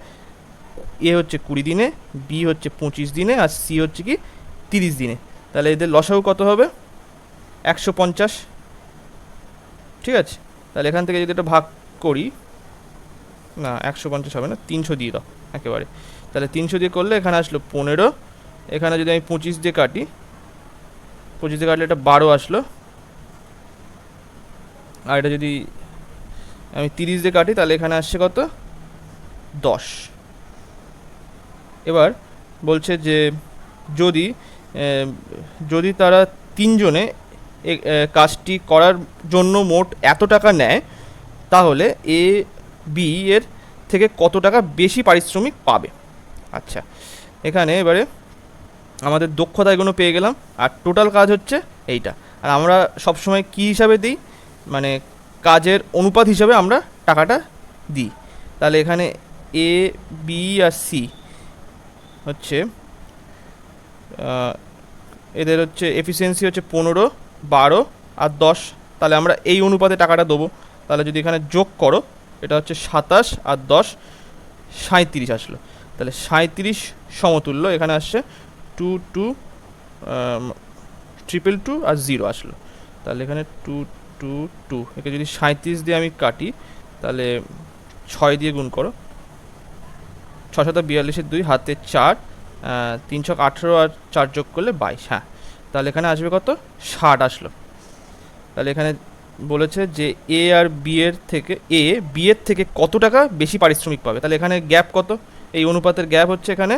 এ হচ্ছে 20 দিনে, বি হচ্ছে 25 দিনে, আর সি হচ্ছে কি 30 দিনে। তাহলে এদের লসাগু কত হবে 150। ঠিক আছে, তাহলে এখান থেকে যদি এটা ভাগ করি, না 150 হবে না, 300 দিয়ে দাও একেবারে। তাহলে 300 দিয়ে করলে এখানে আসলো 15, এখানে যদি আমি 25 দিয়ে কাটি, 25 দিয়ে কাটলে এটা 12 আসলো, আর এটা যদি আমি 30 দিয়ে কাটি তাহলে এখানে আসছে কত 10। এবার বলছে যে যদি তারা তিনজনে কাজটি করার জন্য মোট এত টাকা নেয়, তাহলে এ বি এর থেকে কত টাকা বেশি পারিশ্রমিক পাবে। আচ্ছা, এখানে এবারে আমাদের দক্ষতা এগুলো পেয়ে গেলাম, আর টোটাল কাজ হচ্ছে এইটা। আর আমরা সবসময় কী হিসাবে দিই, মানে কাজের অনুপাত হিসাবে আমরা টাকাটা দিই। তাহলে এখানে এ বি আর সি হচ্ছে এদের হচ্ছে এফিসিয়েন্সি হচ্ছে 15, 12 আর 10, তাহলে আমরা এই অনুপাতে টাকাটা দেবো। তাহলে যদি এখানে যোগ করো, এটা হচ্ছে 27 আর 10 37 আসলো। তাহলে 37 সমতুল্য এখানে আসছে 2 2 222 আর 0 আসলো। তাহলে এখানে 2 2 2, একে যদি 37 দিয়ে আমি কাটি তাহলে 6 দিয়ে গুণ করো, 6 7 42 2 হাতে 4, 3 6 18 আর 4 যোগ করলে 22। হ্যাঁ, তাহলে এখানে আসবে কত 60 আসলো। তাহলে এখানে বলেছে যে এ বি এর থেকে কত টাকা বেশি পারিশ্রমিক পাবে। তাহলে এখানে গ্যাপ কত, এই অনুপাতের গ্যাপ হচ্ছে এখানে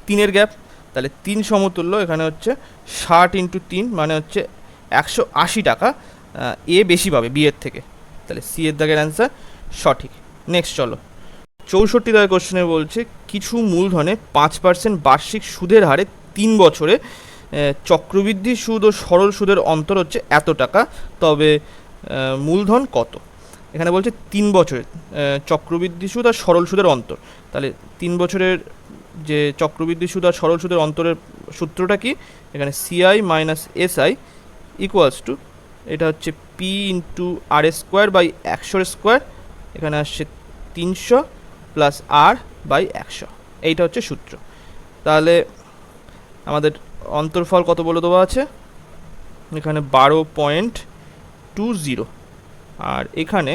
3-এর গ্যাপ। তাহলে 3 সমতুল্য এখানে হচ্ছে 60 × 3 মানে হচ্ছে 180 টাকা এ বেশি পাবে বি এর থেকে। তাহলে সি এর দাগের অ্যান্সার সঠিক। নেক্সট চলো 64 দাগের কোশ্চেনে বলছে কিছু মূলধনে 5% বার্ষিক সুদের হারে 3 বছরে চক্রবৃদ্ধি সুদ ও সরল সুদের অন্তর হচ্ছে এত টাকা, তবে মূলধন কত। এখানে বলছে 3 বছরের চক্রবৃদ্ধি সুদ আর সরল সুদের অন্তর। তাহলে 3 বছরের যে চক্রবৃদ্ধি সুদ আর সরল সুদের অন্তরের সূত্রটা কি, এখানে CI minus SI equals to, এটা হচ্ছে P into R square by 100 এখানে আসছে 300 প্লাস আর বাই 100, এইটা হচ্ছে সূত্র। তাহলে আমাদের অন্তর্ফল কত বলে দেওয়া আছে, এখানে 12.20, আর এখানে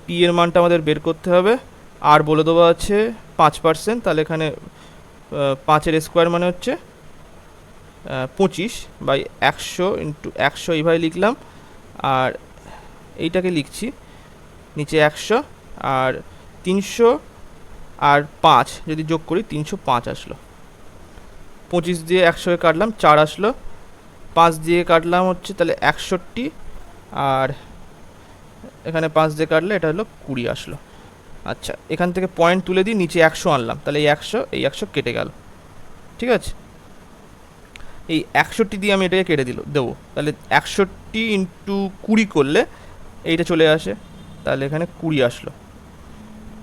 পি এর মানটা আমাদের বের করতে হবে, আর বলে দেওয়া আছে 5%, তাহলে এখানে 5-এর স্কোয়ার মানে হচ্ছে 25 বাই 100 ইন্টু 100 এইভাবে লিখলাম, আর এইটাকে লিখছি নিচে 100, আর 300 আর 5 যদি যোগ করি 305 আসলো। 25 দিয়ে 100 কাটলাম 4 আসলো, 5 দিয়ে কাটলাম হচ্ছে তাহলে 61, আর এখানে 5 দিয়ে কাটলে এটা হলো 20 আসলো। আচ্ছা, এখান থেকে পয়েন্ট তুলে দিই, নিচে 100 আনলাম, তাহলে এই 100 কেটে গেল। ঠিক আছে, এই 61 দিয়ে আমি এটাকে কেটে দেবো, তাহলে 61 ইন্টু 20 করলে এইটা চলে আসে, তাহলে এখানে 20 আসলো।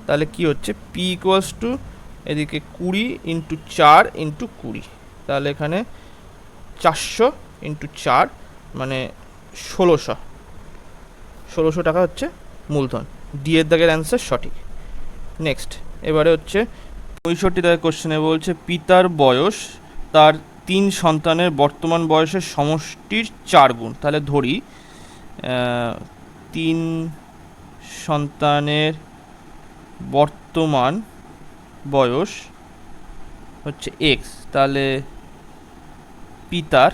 তাহলে কি হচ্ছে পি ইকুয়ালস টু এদিকে 20 ইন্টু 4 ইন্টু 20, তাহলে এখানে 400 ইন্টু 4 মানে 1600 টাকা হচ্ছে মূলধন। ডি এর দাগের অ্যান্সার সঠিক। নেক্সট এবারে হচ্ছে 65 দাগের কোশ্চেনে বলছে পিতার বয়স তার 3 সন্তানের বর্তমান বয়সের সমষ্টির 4 গুণ। তাহলে ধরি 3 সন্তানের বর্তমান বয়স হচ্ছে এক্স, তাহলে পিতার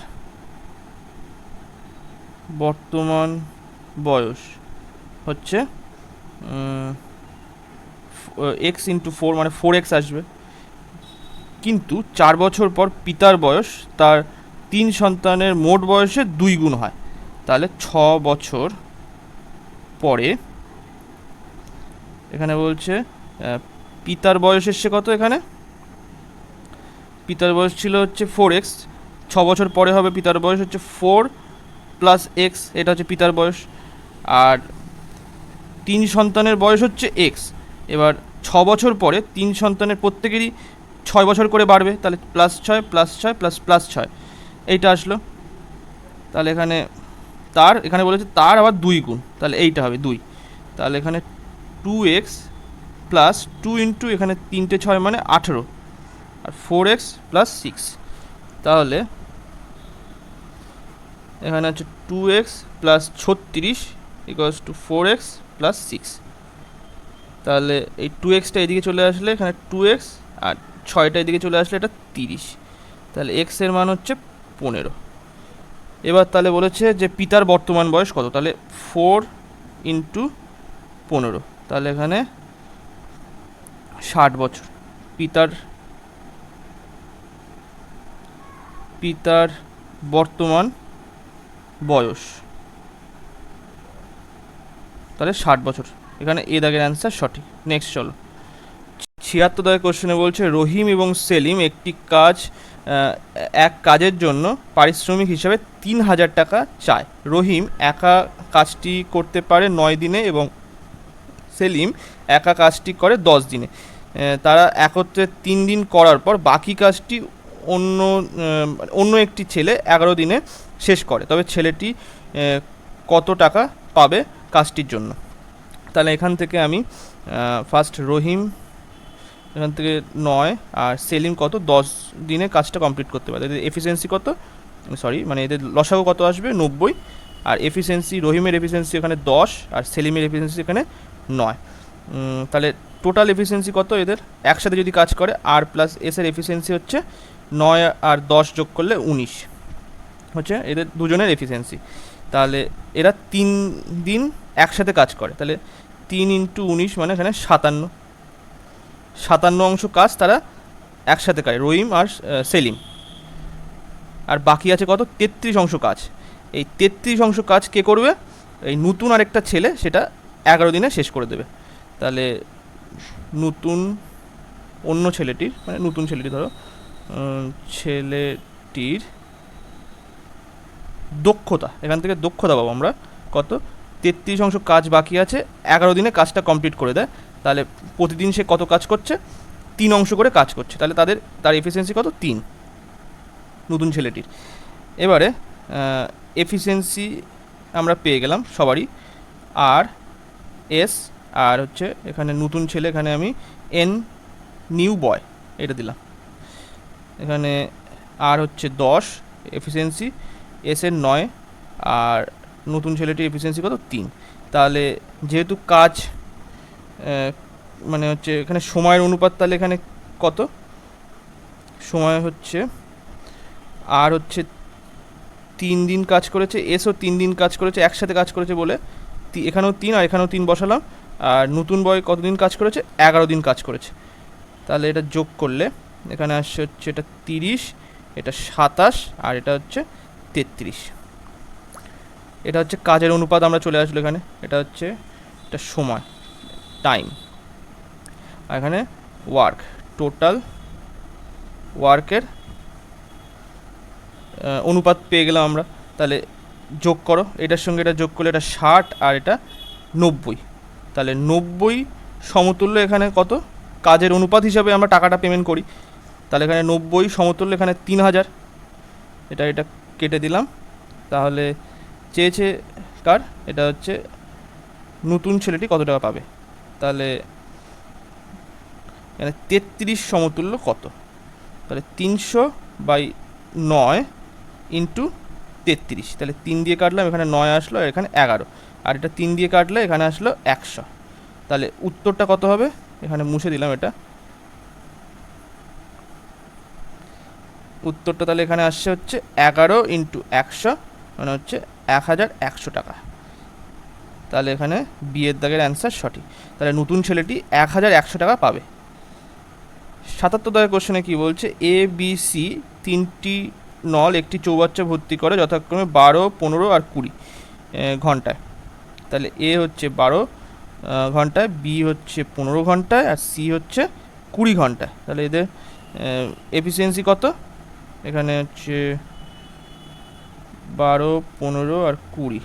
বর্তমান বয়স হচ্ছে এক্স ইন্টু 4 মানে 4x আসবে, কিন্তু 4 বছর পর পিতার বয়স তার 3 সন্তানের মোট বয়সের 2 গুণ হয়। তাহলে 6 বছর পরে এখানে বলছে পিতার বয়স এসছে কত, এখানে পিতার বয়স ছিল হচ্ছে 4x, 6 বছর পরে হবে পিতার বয়স হচ্ছে 4 প্লাস এক্স, এটা হচ্ছে পিতার বয়স। আর 3 সন্তানের বয়স হচ্ছে এক্স। এবার 6 বছর পরে 3 সন্তানের প্রত্যেকেরই 6 বছর করে বাড়বে, তাহলে +6 +6 +6 এইটা আসলো। তাহলে এখানে এখানে বলেছে তার আবার 2 গুণ, তাহলে এইটা হবে 2। তাহলে এখানে 2x প্লাস 2 ইন্টু এখানে 3টে 6 মানে 18, আর 4x প্লাস 6, তাহলে এখানে হচ্ছে 2x plus 36 equals to 4x plus 6। তাহলে এই 2xটা এদিকে চলে আসলে এখানে 2x, আর 6টা এদিকে চলে আসলে এটা 30। তাহলে x এর মান হচ্ছে 15। এবার তাহলে বলেছে যে পিতার বর্তমান বয়স কত, তাহলে 4 ইন্টু 15, তাহলে এখানে 60 বছর। পিতার বর্তমান বয়স তাহলে 60 বছর। এখানে এ দাগের অ্যান্সার সঠিক। নেক্সট চলো, 76 দাগের কোশ্চেনে বলছে রহিম এবং সেলিম এক কাজের জন্য পারিশ্রমিক হিসাবে 3000 টাকা চায়। রহিম একা কাজটি করতে পারে 9 দিনে এবং সেলিম একা কাজটি করে 10 দিনে। তারা একত্রে 3 দিন করার পর বাকি কাজটি অন্য একটি ছেলে 11 দিনে শেষ করে, তবে ছেলেটি কত টাকা পাবে কাজটির জন্য। তাহলে এখান থেকে আমি ফার্স্ট রহিম এখান থেকে 9 আর সেলিম কত 10 দিনে কাজটা কমপ্লিট করতে পারে। এদের এফিসিয়েন্সি কত, মানে এদের লসাগু কত আসবে 90, আর এফিসিয়েন্সি রহিমের এফিসিয়েন্সি এখানে 10 আর সেলিমের এফিসিয়েন্সি এখানে 9। তাহলে টোটাল এফিসিয়েন্সি কত এদের একসাথে যদি কাজ করে, আর প্লাস এসের এফিসিয়েন্সি হচ্ছে 9 আর 10 যোগ করলে 19 হচ্ছে এদের দুজনের এফিসিয়েন্সি। তাহলে এরা 3 দিন একসাথে কাজ করে, তাহলে 3 ইন্টু 19 মানে এখানে 57 অংশ কাজ তারা একসাথে করে রহিম আর সেলিম। আর বাকি আছে কত 33 অংশ কাজ। এই 33 অংশ কাজ কে করবে, এই নতুন আরেকটা ছেলে সেটা 11 দিনে শেষ করে দেবে। তাহলে অন্য ছেলেটির মানে নতুন ছেলেটি ধরো ছেলেটির দক্ষতা, এখান থেকে দক্ষতা পাবো আমরা কত 33 অংশ কাজ বাকি আছে, 11 দিনে কাজটা কমপ্লিট করে দেয়। তাহলে প্রতিদিন সে কত কাজ করছে 3 অংশ করে কাজ করছে, তাহলে তার এফিসিয়েন্সি কত 3 নতুন ছেলেটির। এবারে এফিসিয়েন্সি আমরা পেয়ে গেলাম সবারই, আর এস আর হচ্ছে এখানে নতুন ছেলে, এখানে আমি এন নিউ বয় এটা দিলাম। এখানে আর হচ্ছে 10 এফিসিয়েন্সি, এস এর 9 আর নতুন ছেলেটির এফিসিয়েন্সি কত 3। তাহলে যেহেতু কাজ মানে হচ্ছে এখানে সময়ের অনুপাত, তাহলে এখানে কত সময় হচ্ছে আর হচ্ছে 3 দিন কাজ করেছে, এসও 3 দিন কাজ করেছে, একসাথে কাজ করেছে বলে এখানেও 3 আর এখানেও 3 বসালাম। আর নতুন বয় কতদিন কাজ করেছে 11 দিন কাজ করেছে। তাহলে এটা যোগ করলে এখানে আসছে হচ্ছে এটা 30, এটা 27 আর এটা হচ্ছে 33। এটা হচ্ছে কাজের অনুপাত আমরা চলে আসলো এখানে, এটা হচ্ছে এটা সময় টাইম, আর এখানে ওয়ার্ক টোটাল ওয়ার্কের অনুপাত পেয়ে গেলাম আমরা। তাহলে যোগ করো, এটার সঙ্গে এটা যোগ করলে এটা 60 আর এটা 90, তাহলে 90 সমতুল্য এখানে কত কাজের অনুপাত হিসাবে আমরা টাকাটা পেমেন্ট করি। তাহলে এখানে 90 সমতুল্য এখানে 3000, এটা কেটে দিলাম। তাহলে চেয়েছে কার, এটা হচ্ছে নতুন ছেলেটি কত টাকা পাবে। তাহলে এখানে 33 সমতুল্য কত, তাহলে 300/9 ইন্টু 33, তাহলে 3 দিয়ে কাটলাম এখানে 9 আসলো আর এখানে 11, আর এটা 3 দিয়ে কাটলে এখানে আসলো 100। তাহলে উত্তরটা কত হবে, এখানে মুছে দিলাম এটা, উত্তরটা তাহলে এখানে আসছে হচ্ছে 11 ইন্টু 100 মানে হচ্ছে 1100 টাকা। তাহলে এখানে বিয়ের দাগের অ্যান্সার সঠিক। তাহলে নতুন ছেলেটি 1100 টাকা পাবে। ৭৭ দাগের কোশ্চেনে কি বলছে, এ বি সি তিনটি নল একটি চৌবাচ্চা ভর্তি করে যথাক্রমে 12, 15 আর 20 ঘন্টায়। তাহলে এ হচ্ছে 12 ঘন্টায়, বি হচ্ছে 15 ঘন্টায়, আর সি হচ্ছে 20 ঘন্টায়। তাহলে এদের এফিসিয়েন্সি কত? এখানে হচ্ছে 12, 15 আর 20,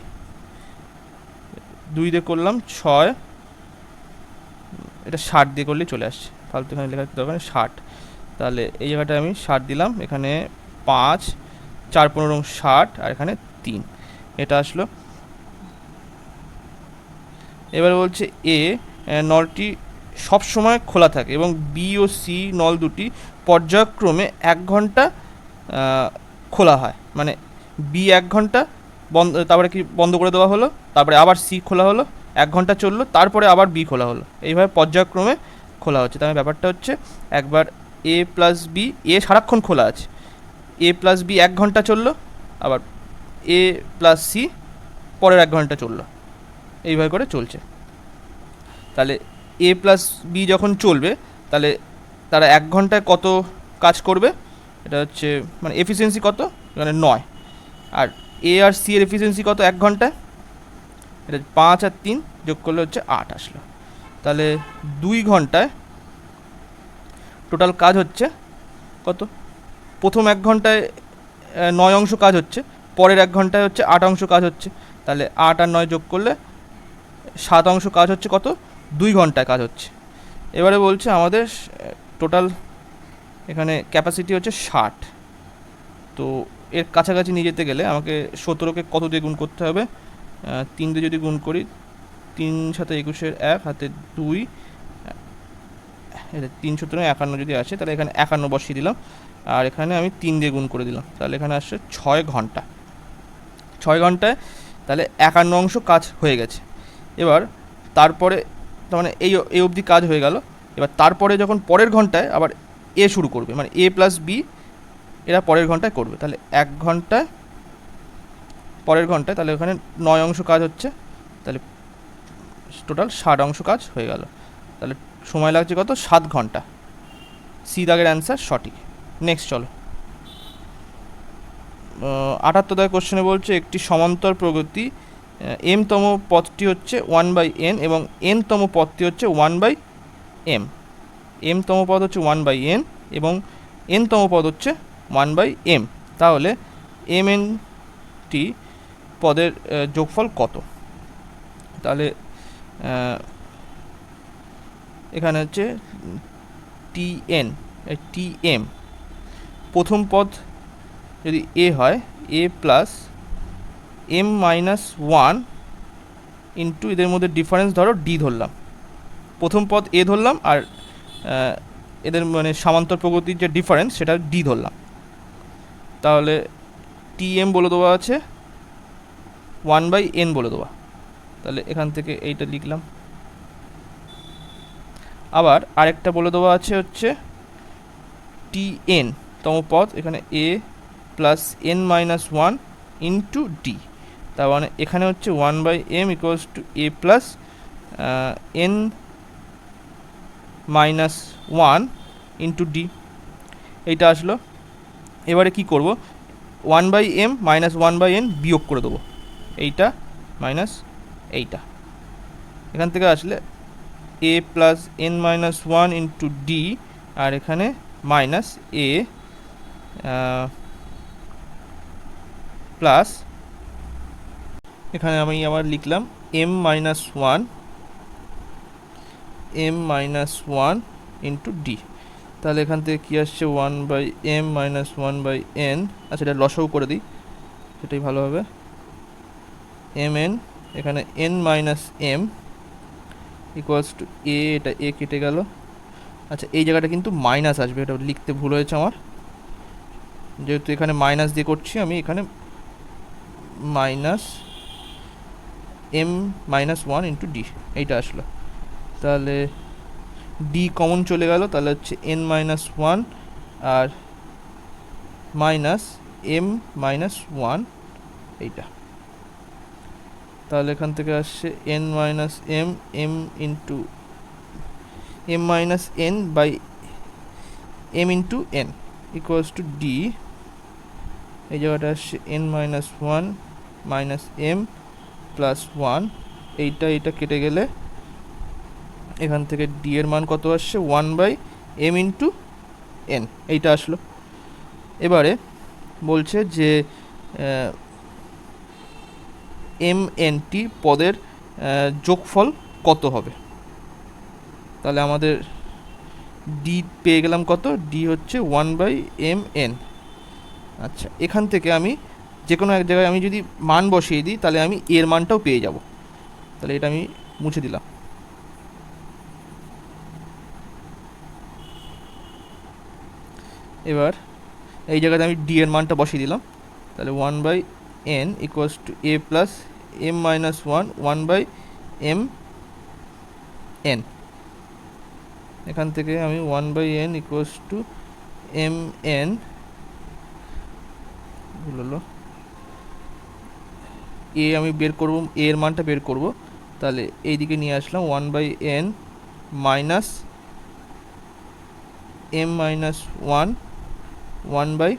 2 দিয়ে করলাম 6, এটা 60 দিয়ে করলেই চলে আসছে, ফালতু এখানে লেখার দরকার নেই, 60। তাহলে এই জায়গাটা আমি 60 দিলাম, এখানে 5, 4, 15, 60, আর এখানে 3, এটা আসলো। এবার বলছে এ নলটি সব সময় খোলা থাকে এবং বি ও সি নল দুটি পর্যায়ক্রমে 1 ঘন্টা খোলা হয়। মানে বি 1 ঘন্টা বন্ধ, তারপরে কি বন্ধ করে দেওয়া হলো, তারপরে আবার সি খোলা হলো, 1 ঘন্টা চললো, তারপরে আবার বি খোলা হলো, এইভাবে পর্যায়ক্রমে খোলা হচ্ছে। তাহলে ব্যাপারটা হচ্ছে, একবার এ প্লাস বি, এ সারাক্ষণ খোলা আছে, এ প্লাস বি 1 ঘন্টা চললো, আবার এ প্লাস সি পরের 1 ঘন্টা চললো, এইভাবে করে চলছে। তাহলে এ প্লাস বি যখন চলবে, তাহলে তারা 1 ঘন্টায় কত কাজ করবে, এটা হচ্ছে মানে এফিসিয়েন্সি কত, এখানে 9, আর এ আর সি এর এফিসিয়েন্সি কত 1 ঘন্টায়, এটা 5 আর 3 যোগ করলে হচ্ছে 8 আসলো। তাহলে 2 ঘন্টায় টোটাল কাজ হচ্ছে কত, প্রথম 1 ঘন্টায় 9 অংশ কাজ হচ্ছে, পরের 1 ঘন্টায় হচ্ছে 8 অংশ কাজ হচ্ছে। তাহলে 8 আর 9 যোগ করলে 7 অংশ কাজ হচ্ছে, কত, 2 ঘন্টায় কাজ হচ্ছে। এবারে বলছে আমাদের টোটাল এখানে ক্যাপাসিটি হচ্ছে 60। তো এর কাছাকাছি নিয়ে যেতে গেলে আমাকে 17কে কত দিয়ে গুণ করতে হবে, 3 দিয়ে যদি গুণ করি, 3 সাথে 21-এর 1 হাতে 2, এটা 3 17 51 যদি আসে, তাহলে এখানে 51 বসিয়ে দিলাম, আর এখানে আমি 3 দিয়ে গুণ করে দিলাম, তাহলে এখানে আসছে 6 ঘন্টা। 6 ঘন্টায় তাহলে 51 অংশ কাজ হয়ে গেছে। এবার তারপরে তার মানে এই অবধি কাজ হয়ে গেল। এবার তারপরে যখন পরের ঘন্টায় আবার এ শুরু করবে, মানে এ প্লাস বি এরা পরের ঘন্টায় করবে, তাহলে 1 ঘন্টায় পরের ঘন্টায়, তাহলে ওখানে 9 অংশ কাজ হচ্ছে, তাহলে টোটাল 60 অংশ কাজ হয়ে গেল। তাহলে সময় লাগছে কত, 7 ঘন্টা। সি দাগের অ্যান্সার সঠিক। নেক্সট চলো, 78 দাগের কোশ্চেনে বলছে, একটি সমান্তর প্রগতি এম তম পথটি হচ্ছে 1/n এবং n তম পথটি হচ্ছে 1/m। m তম পদ হচ্ছে 1/n এবং n তম পদ হচ্ছে 1/m। তাহলে mn টি পদের যোগফল কত? তাহলে এখানে হচ্ছে tn, tm, প্রথম পদ যদি a হয়, a plus m minus 1 into এদের মধ্যে ডিফারেন্স ধরো d ধরলাম, প্রথম পদ a ধরলাম, আর এদের মানে সামান্তর প্রগতির যে ডিফারেন্স সেটা d ধরলাম। তাহলে tm বলে দেওয়া আছে 1/n বলে দেওয়া, তাহলে এখান থেকে এইটা লিখলাম। আবার আরেকটা বলে দেওয়া আছে হচ্ছে tn তম পদ, এখানে a plus n minus 1 into d, তার মানে এখানে হচ্ছে 1/m equals to a plus n minus 1 into d, এইটা আসলো। এবারে কি করব, 1/m মাইনাস 1/n বিয়োগ করে দেবো, এইটা মাইনাস এইটা, এখান থেকে আসলে a plus n minus 1 into d, আর এখানে মাইনাস a প্লাস, এখানে আমি আবার লিখলাম m মাইনাস 1 ইন্টু d, তাহলে এখান থেকে কী আসছে 1/m মাইনাস 1/n, আচ্ছা এটা লসাগু করে দিই সেটাই ভালো হবে, mn, এখানে n minus m equals to a, এটা a কেটে গেল। আচ্ছা এই জায়গাটা কিন্তু মাইনাস আসবে, এটা লিখতে ভুল হয়েছে আমার, যেহেতু এখানে মাইনাস দিয়ে করছি আমি, এখানে minus m minus 1 into d, এইটা আসলো। তাহলে d কমন চলে গেল, তাহলে হচ্ছে n মাইনাস 1 আর মাইনাস m মাইনাস 1, এইটা। তাহলে এখান থেকে আসছে n minus m, m into m minus n by M into N equals to D, এই জায়গাটা আসছে N minus one minus M plus one, এইটা কেটে গেলে এখান থেকে ডি এর মান কত আসছে, one by M into N, এইটা আসলো। এবারে বলছে যে এম এন টি পদের যোগফল কত হবে। তাহলে আমাদের ডি পেয়ে গেলাম কত, ডি হচ্ছে ওয়ান বাই এম এন। আচ্ছা, এখান থেকে আমি যে কোনো এক জায়গায় আমি যদি মান বসিয়ে দিই তাহলে আমি এর মানটাও পেয়ে যাব। তাহলে এটা আমি মুছে দিলাম। এবার এই জায়গাতে আমি ডি এর মানটা বসিয়ে দিলাম। তাহলে one by N equals to A plus M minus one by M N. এখান থেকে আমি one by N equals to M N, হলো এ আমি বের করব, এ এর মানটা বের করব। তাহলে এই দিকে নিয়ে আসলাম one by N minus M minus one by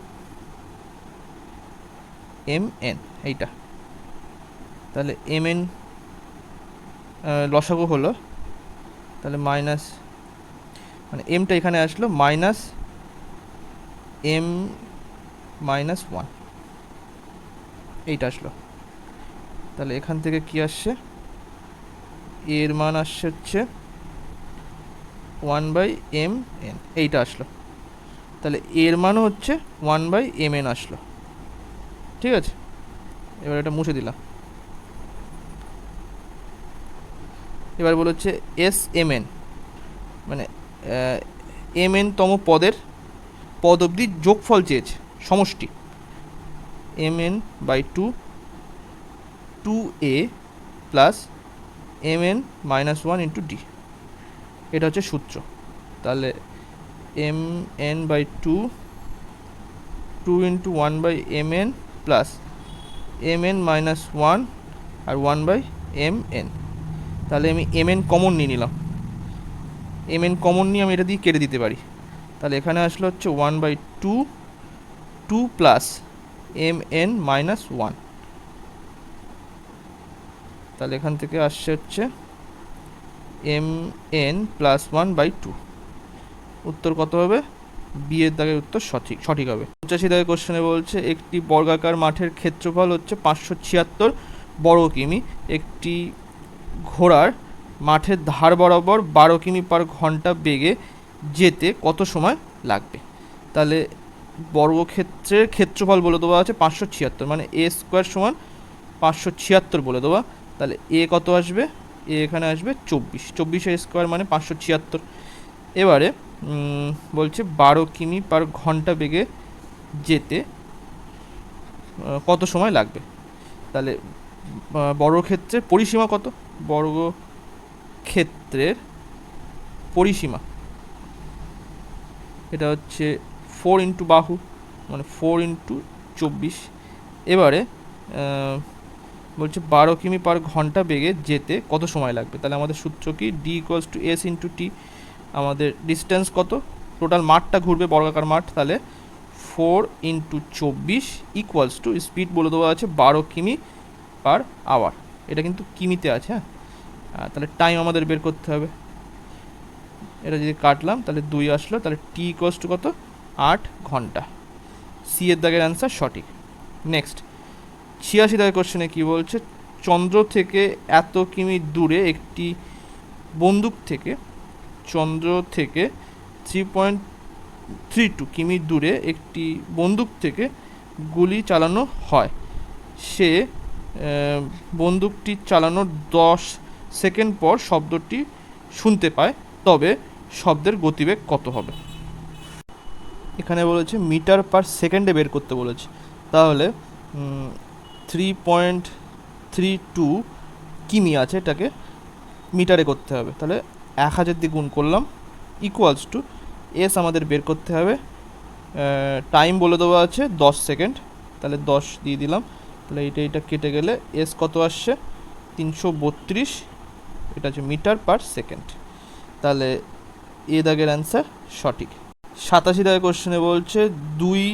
M N, এইটা। তাহলে এম এন লসাগু হলো, তাহলে মাইনাস মানে এমটা এখানে আসলো মাইনাস এম মাইনাস ওয়ান, এইটা আসলো। তাহলে এখান থেকে কি আসছে, এর মান আসছে হচ্ছে ওয়ান বাই এম এন, এইটা আসলো। তাহলে এর মানও হচ্ছে ওয়ান বাই এম এন আসলো। ঠিক আছে, এবার এটা মুছে দিলাম। এবার বলা হচ্ছে এস এম এন, মানে এম এন তম পদের পদ অবধি যোগফল চেয়েছে, সমষ্টি M N by two A plus M N minus one into D, এটা হচ্ছে সূত্র। তাহলে M N by two into one by M N plus M N minus one আর ওয়ান বাই এম এন। তাহলে আমি এম এন কমন নিয়ে নিলাম, M N common নিয়ে আমি এটা দিয়ে কেটে দিতে পারি। তাহলে এখানে আসলো হচ্ছে one by two plus M N minus one. তাহলে এখান থেকে আসছে হচ্ছে M N plus one by two. উত্তর কত হবে, বি এর দাগের উত্তর সঠিক হবে। 85 দাগের কোশ্চেনে বলছে একটি বর্গাকার মাঠের ক্ষেত্রফল হচ্ছে 576 বর্গ কিমি, একটি ঘোড়ার মাঠের ধার বরাবর 12 কিমি পার ঘন্টা বেগে যেতে কত সময় লাগবে। তাহলে বর্গক্ষেত্রের ক্ষেত্রফল বলে দেওয়া আছে 576, মানে এ স্কোয়ার সমান 576 বলে দেওয়া। তাহলে এ কত আসবে, এ এখানে আসবে 24 স্কোয়ার মানে 576। এবারে বলছে 12 কিমি পার ঘন্টা বেগে যেতে কত সময় লাগবে। তাহলে বর্গক্ষেত্রের পরিসীমা কত, বর্গক্ষেত্রের পরিসীমা এটা হচ্ছে 4 ইন্টু বাহু, মানে 4 ইন্টু 24। এবারে বলছে 12 কিমি পার ঘন্টা বেগে যেতে কত সময় লাগবে। তাহলে আমাদের সূত্র কি, D equals to S into T. আমাদের ডিস্টেন্স কত, টোটাল মাঠটা ঘুরবে বর্গাকার মাঠ, তাহলে 4 ইন্টু 24 ইকুয়ালস টু স্পিড বলে দেওয়া আছে 12 কিমি পার আওয়ার, এটা কিন্তু কিমিতে আছে। হ্যাঁ, তাহলে টাইম আমাদের বের করতে হবে। এটা যদি কাটলাম তাহলে 2 আসলো, তাহলে টি ইকুয়ালস টু কত, 8 ঘন্টা। সি এর দাগের অ্যান্সার সঠিক। নেক্সট 86 দাগের কোশ্চেনে কি বলছে, চন্দ্র থেকে এত কিমি দূরে একটি বন্দুক থেকে 3.32 কিমি দূরে একটি বন্দুক থেকে গুলি চালানো হয়। সে বন্দুকটি চালানোর 10 সেকেন্ড পর শব্দটি শুনতে পায়, তবে শব্দের গতিবেগ কত হবে। এখানে বলেছে মিটার পার সেকেন্ডে বের করতে বলেছে। তাহলে 3.32 কিমি আছে, এটাকে মিটারে করতে হবে। তাহলে 1000 দিয়ে গুণ করলাম ইকুয়ালস টু এস আমাদের বের করতে হবে, টাইম বলে দেওয়া আছে 10 সেকেন্ড, তাহলে 10 দিয়ে দিলাম। তাহলে এইটা কেটে গেলে এস কত আসছে, 332, এটা হচ্ছে মিটার পার সেকেন্ড। তাহলে এ দাগের অ্যান্সার সঠিক। 87 দাগের কোশ্চেনে বলছে 2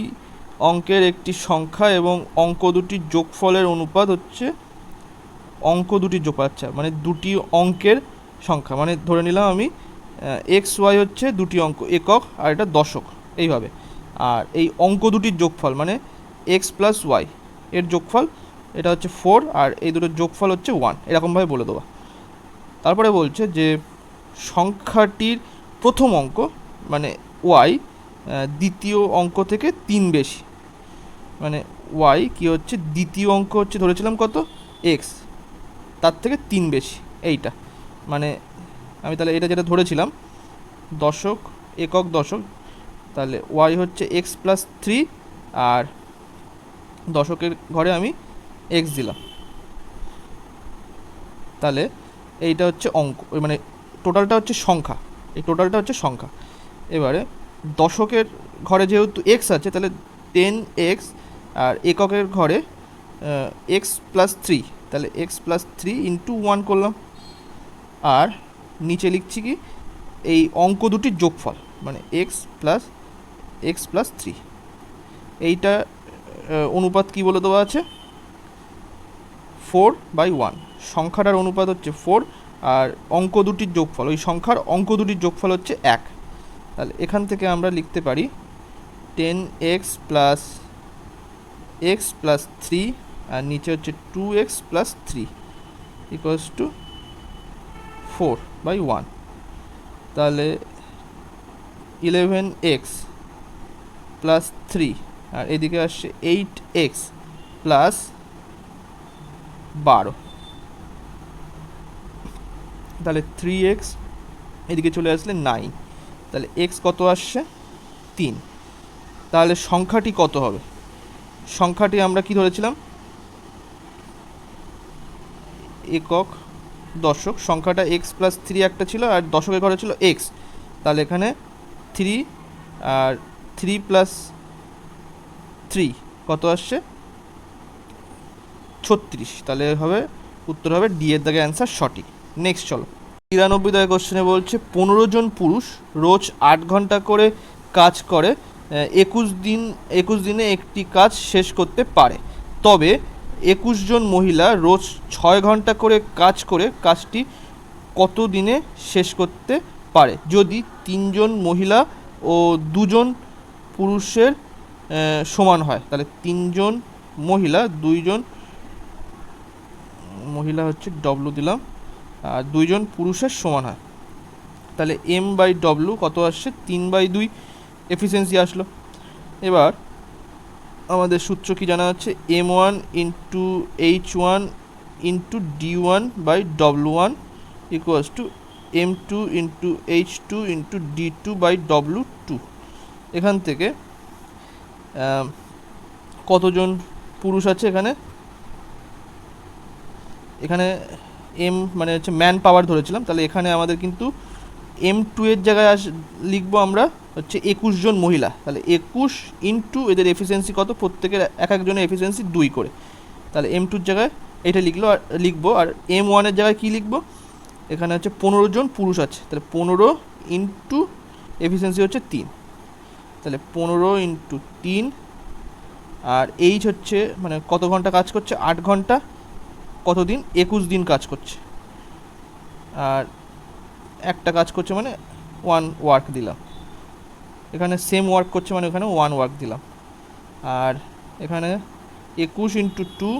অঙ্কের একটি সংখ্যা এবং অঙ্ক দুটির যোগফলের অনুপাত হচ্ছে অঙ্ক দুটির যোগফল। আচ্ছা, মানে দুটি অঙ্কের সংখ্যা, মানে ধরে নিলাম আমি এক্স ওয়াই হচ্ছে দুটি অঙ্ক, একক আর এটা দশক, এইভাবে। আর এই অঙ্ক দুটির যোগফল মানে এক্স প্লাস ওয়াই এর যোগফল এটা হচ্ছে 4, আর এই দুটোর যোগফল হচ্ছে 1, এরকমভাবে বলে দেবো। তারপরে বলছে যে সংখ্যাটির প্রথম অঙ্ক মানে ওয়াই দ্বিতীয় অঙ্ক থেকে 3 বেশি, মানে ওয়াই কি হচ্ছে দ্বিতীয় অঙ্ক হচ্ছে ধরেছিলাম কত এক্স, তার থেকে 3 বেশি, এইটা মানে আমি তাহলে এটা যেটা ধরেছিলাম দশক, একক দশক, তাহলে ওয়াই হচ্ছে এক্স প্লাস 3, আর দশকের ঘরে আমি এক্স দিলাম। তাহলে এইটা হচ্ছে অঙ্ক, মানে টোটালটা হচ্ছে সংখ্যা, এই টোটালটা হচ্ছে সংখ্যা। এবারে দশকের ঘরে যেহেতু এক্স আছে তাহলে 10x, আর এককের ঘরে এক্স প্লাস 3, তাহলে এক্স প্লাস 3 ইন্টু 1 করলাম। আর নিচে লিখছি কি এই অঙ্ক দুটির যোগফল মানে এক্স প্লাস 3, এইটা অনুপাত কি বলে দেওয়া আছে 4/1, সংখ্যাটার অনুপাত হচ্ছে 4, আর অঙ্ক দুটির যোগফল ওই সংখ্যার অঙ্ক দুটির যোগফল হচ্ছে 1। তাহলে এখান থেকে আমরা লিখতে পারি 10x প্লাস 3, আর নিচে হচ্ছে 2x প্লাস 3 ইকুয়ালস টু 4/1। তাহলে 11x প্লাস 3, আর এদিকে আসছে 8x প্লাস 12, তাহলে 3x এদিকে চলে আসলে 9, তাহলে x কত আসছে 3। তাহলে সংখ্যাটি কত হবে, সংখ্যাটি আমরা কি ধরেছিলাম একক দশক, সংখ্যাটা এক্স প্লাস 3 একটা ছিল আর দশকের ঘরে ছিল এক্স, তাহলে এখানে 3 আর 3 প্লাস 3 কত আসছে 36, তাহলে হবে উত্তর হবে ডি এর দাগে অ্যান্সার সঠিক। নেক্সট চলো 93 দাগের কোশ্চেনে বলছে 15 জন পুরুষ রোজ 8 ঘন্টা করে কাজ করে 21 দিনে একটি কাজ শেষ করতে পারে, তবে 21 জন মহিলা রোজ 6 ঘন্টা করে কাজ করে কাজটি কত দিনে শেষ করতে পারে যদি 3 জন মহিলা ও 2 জন পুরুষের সমান হয়। তাহলে 3 জন মহিলা 2 জন মহিলা হচ্ছে ডব্লু দিলাম, আর 2 জন পুরুষের সমান হয়, তাহলে m/w কত আসছে 3/2 এফিসিয়েন্সি আসলো। এবার আমাদের সূত্র কি জানা আছে m1 into h1 into d1/w1 equals to m2 into h2 into d2/w2। এখান থেকে কতজন পুরুষ আছে এখানে এম মানে হচ্ছে ম্যান পাওয়ার ধরেছিলাম, তাহলে এখানে আমাদের কিন্তু m2 এর জায়গায় লিখবো আমরা হচ্ছে 21 জন মহিলা, তাহলে 21 ইন্টু এদের এফিসিয়েন্সি কত প্রত্যেকের এক একজনের এফিসিয়েন্সি 2 করে, তাহলে m2 এর জায়গায় এটা লিখবো, আর m1 এর জায়গায় কী লিখবো এখানে হচ্ছে 15 জন পুরুষ আছে, তাহলে 15 ইন্টু এফিসিয়েন্সি হচ্ছে 3, তাহলে 15 ইন্টু 3, আর এইচ হচ্ছে মানে কত ঘন্টা কাজ করছে 8 ঘন্টা, কত দিন 21 দিন কাজ করছে, আর একটা কাজ করছে মানে 1 ওয়ার্ক দিলাম, এখানে সেম ওয়ার্ক করছে মানে এখানে 1 ওয়ার্ক দিলাম, আর এখানে 21 ইন্টু 2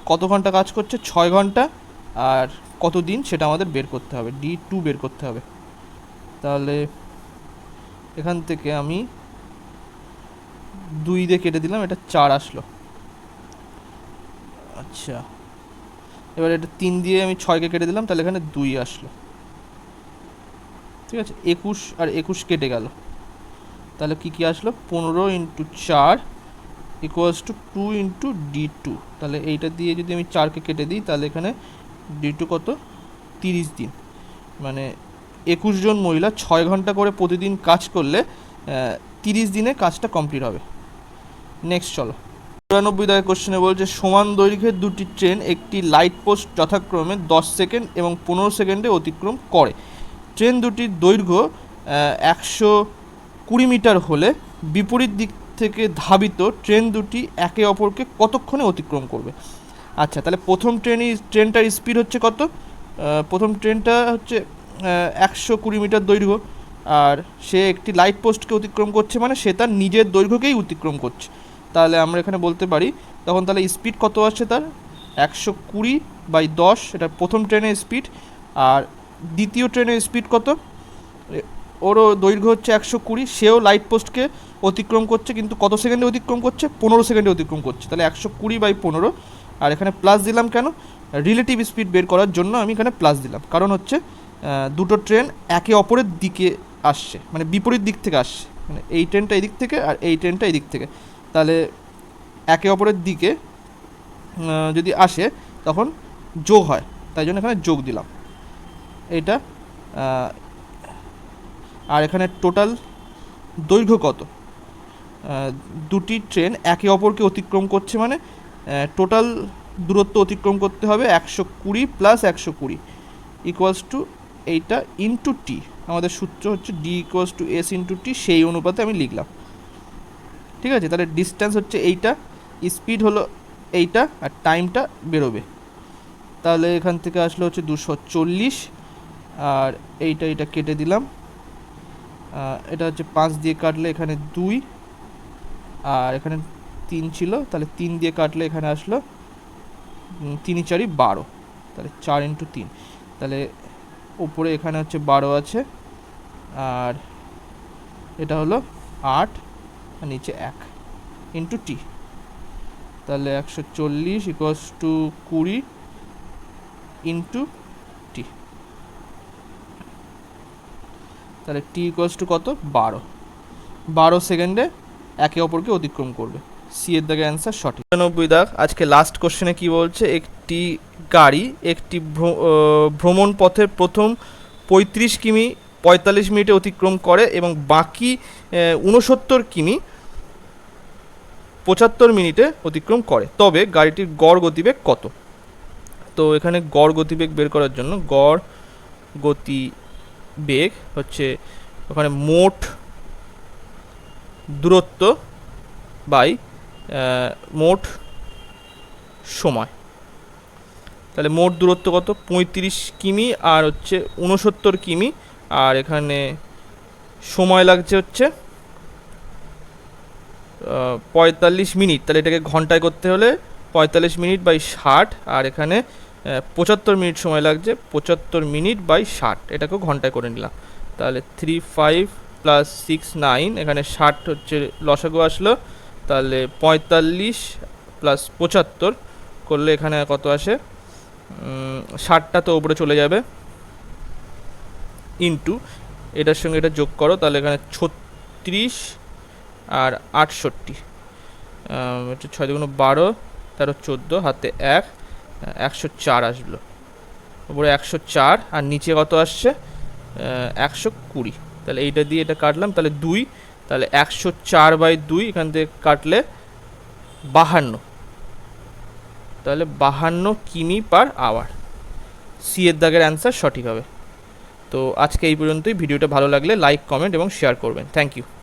কত ঘন্টা কাজ করছে 6 ঘন্টা, আর কত দিন সেটা আমাদের বের করতে হবে, D2 বের করতে হবে। তাহলে এখান থেকে আমি 2 দিয়ে কেটে দিলাম, এটা 4 আসলো। আচ্ছা, এবার এটা 3 দিয়ে আমি 6কে কেটে দিলাম, তাহলে এখানে 2 আসলো, ঠিক আছে। 21 আর 21 কেটে গেল, তাহলে কি আসলো 15 into 4 equals to 2 into D2, তাহলে এইটা দিয়ে যদি আমি 4কে কেটে দিই তাহলে এখানে D2 কত 30 দিন, মানে 21 জন মহিলা 6 ঘন্টা করে প্রতিদিন কাজ করলে 30 দিনে কাজটা কমপ্লিট হবে। নেক্সট চলো 94 দাগের কোশ্চেনে বলছে সমান দৈর্ঘ্যের দুটি ট্রেন একটি লাইট পোস্ট যথাক্রমে 10 সেকেন্ড এবং 15 সেকেন্ডে অতিক্রম করে, ট্রেন দুটির দৈর্ঘ্য 20 মিটার হলে বিপরীত দিক থেকে ধাবিত ট্রেন দুটি একে অপরকে কতক্ষণে অতিক্রম করবে। আচ্ছা, তাহলে প্রথম ট্রেনটার স্পিড হচ্ছে কত? প্রথম ট্রেনটা হচ্ছে 120 মিটার দৈর্ঘ্য, আর সে একটি লাইট পোস্টকে অতিক্রম করছে, মানে সে তার নিজের দৈর্ঘ্যকেই অতিক্রম করছে। তাহলে আমরা এখানে বলতে পারি তখন তাহলে স্পিড কত আসছে তার? 120/10, এটা প্রথম ট্রেনের স্পিড। আর দ্বিতীয় ট্রেনের স্পিড কত? ওরও দৈর্ঘ্য হচ্ছে 120, সেও লাইট পোস্টকে অতিক্রম করছে, কিন্তু কত সেকেন্ডে অতিক্রম করছে? 15 সেকেন্ডে অতিক্রম করছে। তাহলে 120/15, আর এখানে প্লাস দিলাম কেন? রিলেটিভ স্পিড বের করার জন্য আমি এখানে প্লাস দিলাম, কারণ হচ্ছে দুটো ট্রেন একে অপরের দিকে আসছে, মানে বিপরীত দিক থেকে আসছে, মানে এই ট্রেনটা এই দিক থেকে আর এই ট্রেনটা এই দিক থেকে। তাহলে একে অপরের দিকে যদি আসে তখন যোগ হয়, তাই জন্য এখানে যোগ দিলাম এটা। আর এখানে টোটাল দৈর্ঘ্য কত? দুটি ট্রেন একে অপরকে অতিক্রম করছে, মানে টোটাল দূরত্ব অতিক্রম করতে হবে 120 + 120 ইকুয়ালস টু এইটা ইন্টু টি। আমাদের সূত্র হচ্ছে D equals to S into T, সেই অনুপাতে আমি লিখলাম। ঠিক আছে, তাহলে ডিস্ট্যান্স হচ্ছে এইটা, স্পিড হলো এইটা, আর টাইমটা বেরোবে। তাহলে এখান থেকে আসলে হচ্ছে 240, আর এইটা কেটে দিলাম। এটা হচ্ছে 5 দিয়ে কাটলে এখানে 2, আর এখানে 3 ছিল, তাহলে 3 দিয়ে কাটলে এখানে আসলো 3 × 4 = 12, তাহলে 4 × 3, তাহলে উপরে এখানে হচ্ছে 12 আছে, আর এটা হলো 8, আর নিচে 1 ইন্টু টি। তাহলে 140 ইকুয়ালস টু 20 ইন্টু টি। তাহলে টি ইকুয়ালস টু কত? 12 সেকেন্ডে একে অপরকে অতিক্রম করবে। সি এর দাগে অ্যান্সার সঠিক। 90 দাগ। আজকে লাস্ট কোশ্চেনে কি বলছে? একটি গাড়ি একটি ভ্রমণ পথের প্রথম 35 কিমি 45 মিনিটে অতিক্রম করে এবং বাকি 69 কিমি 75 মিনিটে অতিক্রম করে, তবে গাড়িটির গড় গতিবেগ কত? তো এখানে গড় গতিবেগ বের করার জন্য গড় গতিবেগ হচ্ছে ওখানে মোট দূরত্ব বাই মোট সময়। তাহলে মোট দূরত্ব কত? 35 কিমি আর হচ্ছে 69 কিমি, আর এখানে সময় লাগছে হচ্ছে 45 মিনিট। তাহলে এটাকে ঘন্টায় করতে হলে 45 মিনিট বাই 60, আর এখানে 75 মিনিট সময় লাগছে, 75 মিনিট বাই 60, এটাকেও ঘন্টায় করে নিলাম। তাহলে 35 + 6 9, এখানে 60 হচ্ছে লসাগু আসলো, তাহলে 45 + 75 করলে এখানে কত আসে? 60টা তো ওপরে চলে যাবে, ইন্টু এটার সঙ্গে এটা যোগ করো, তাহলে এখানে 36 আর 68, 6 × 12, 13 14, হাতে 1, 104 আসলো। উপরে 104 আর নিচে কত আসছে? 120। তাহলে এইটা দিয়ে এটা কাটলাম, তাহলে 2, তাহলে 104/2 এখান থেকে কাটলে 52, তাহলে 52 কিমি পার আওয়ার। সি এর দাগের অ্যান্সার সঠিক হবে। তো আজকে এই পর্যন্তই। ভিডিওটা ভালো লাগলে লাইক, কমেন্ট এবং শেয়ার করবেন। Thank you.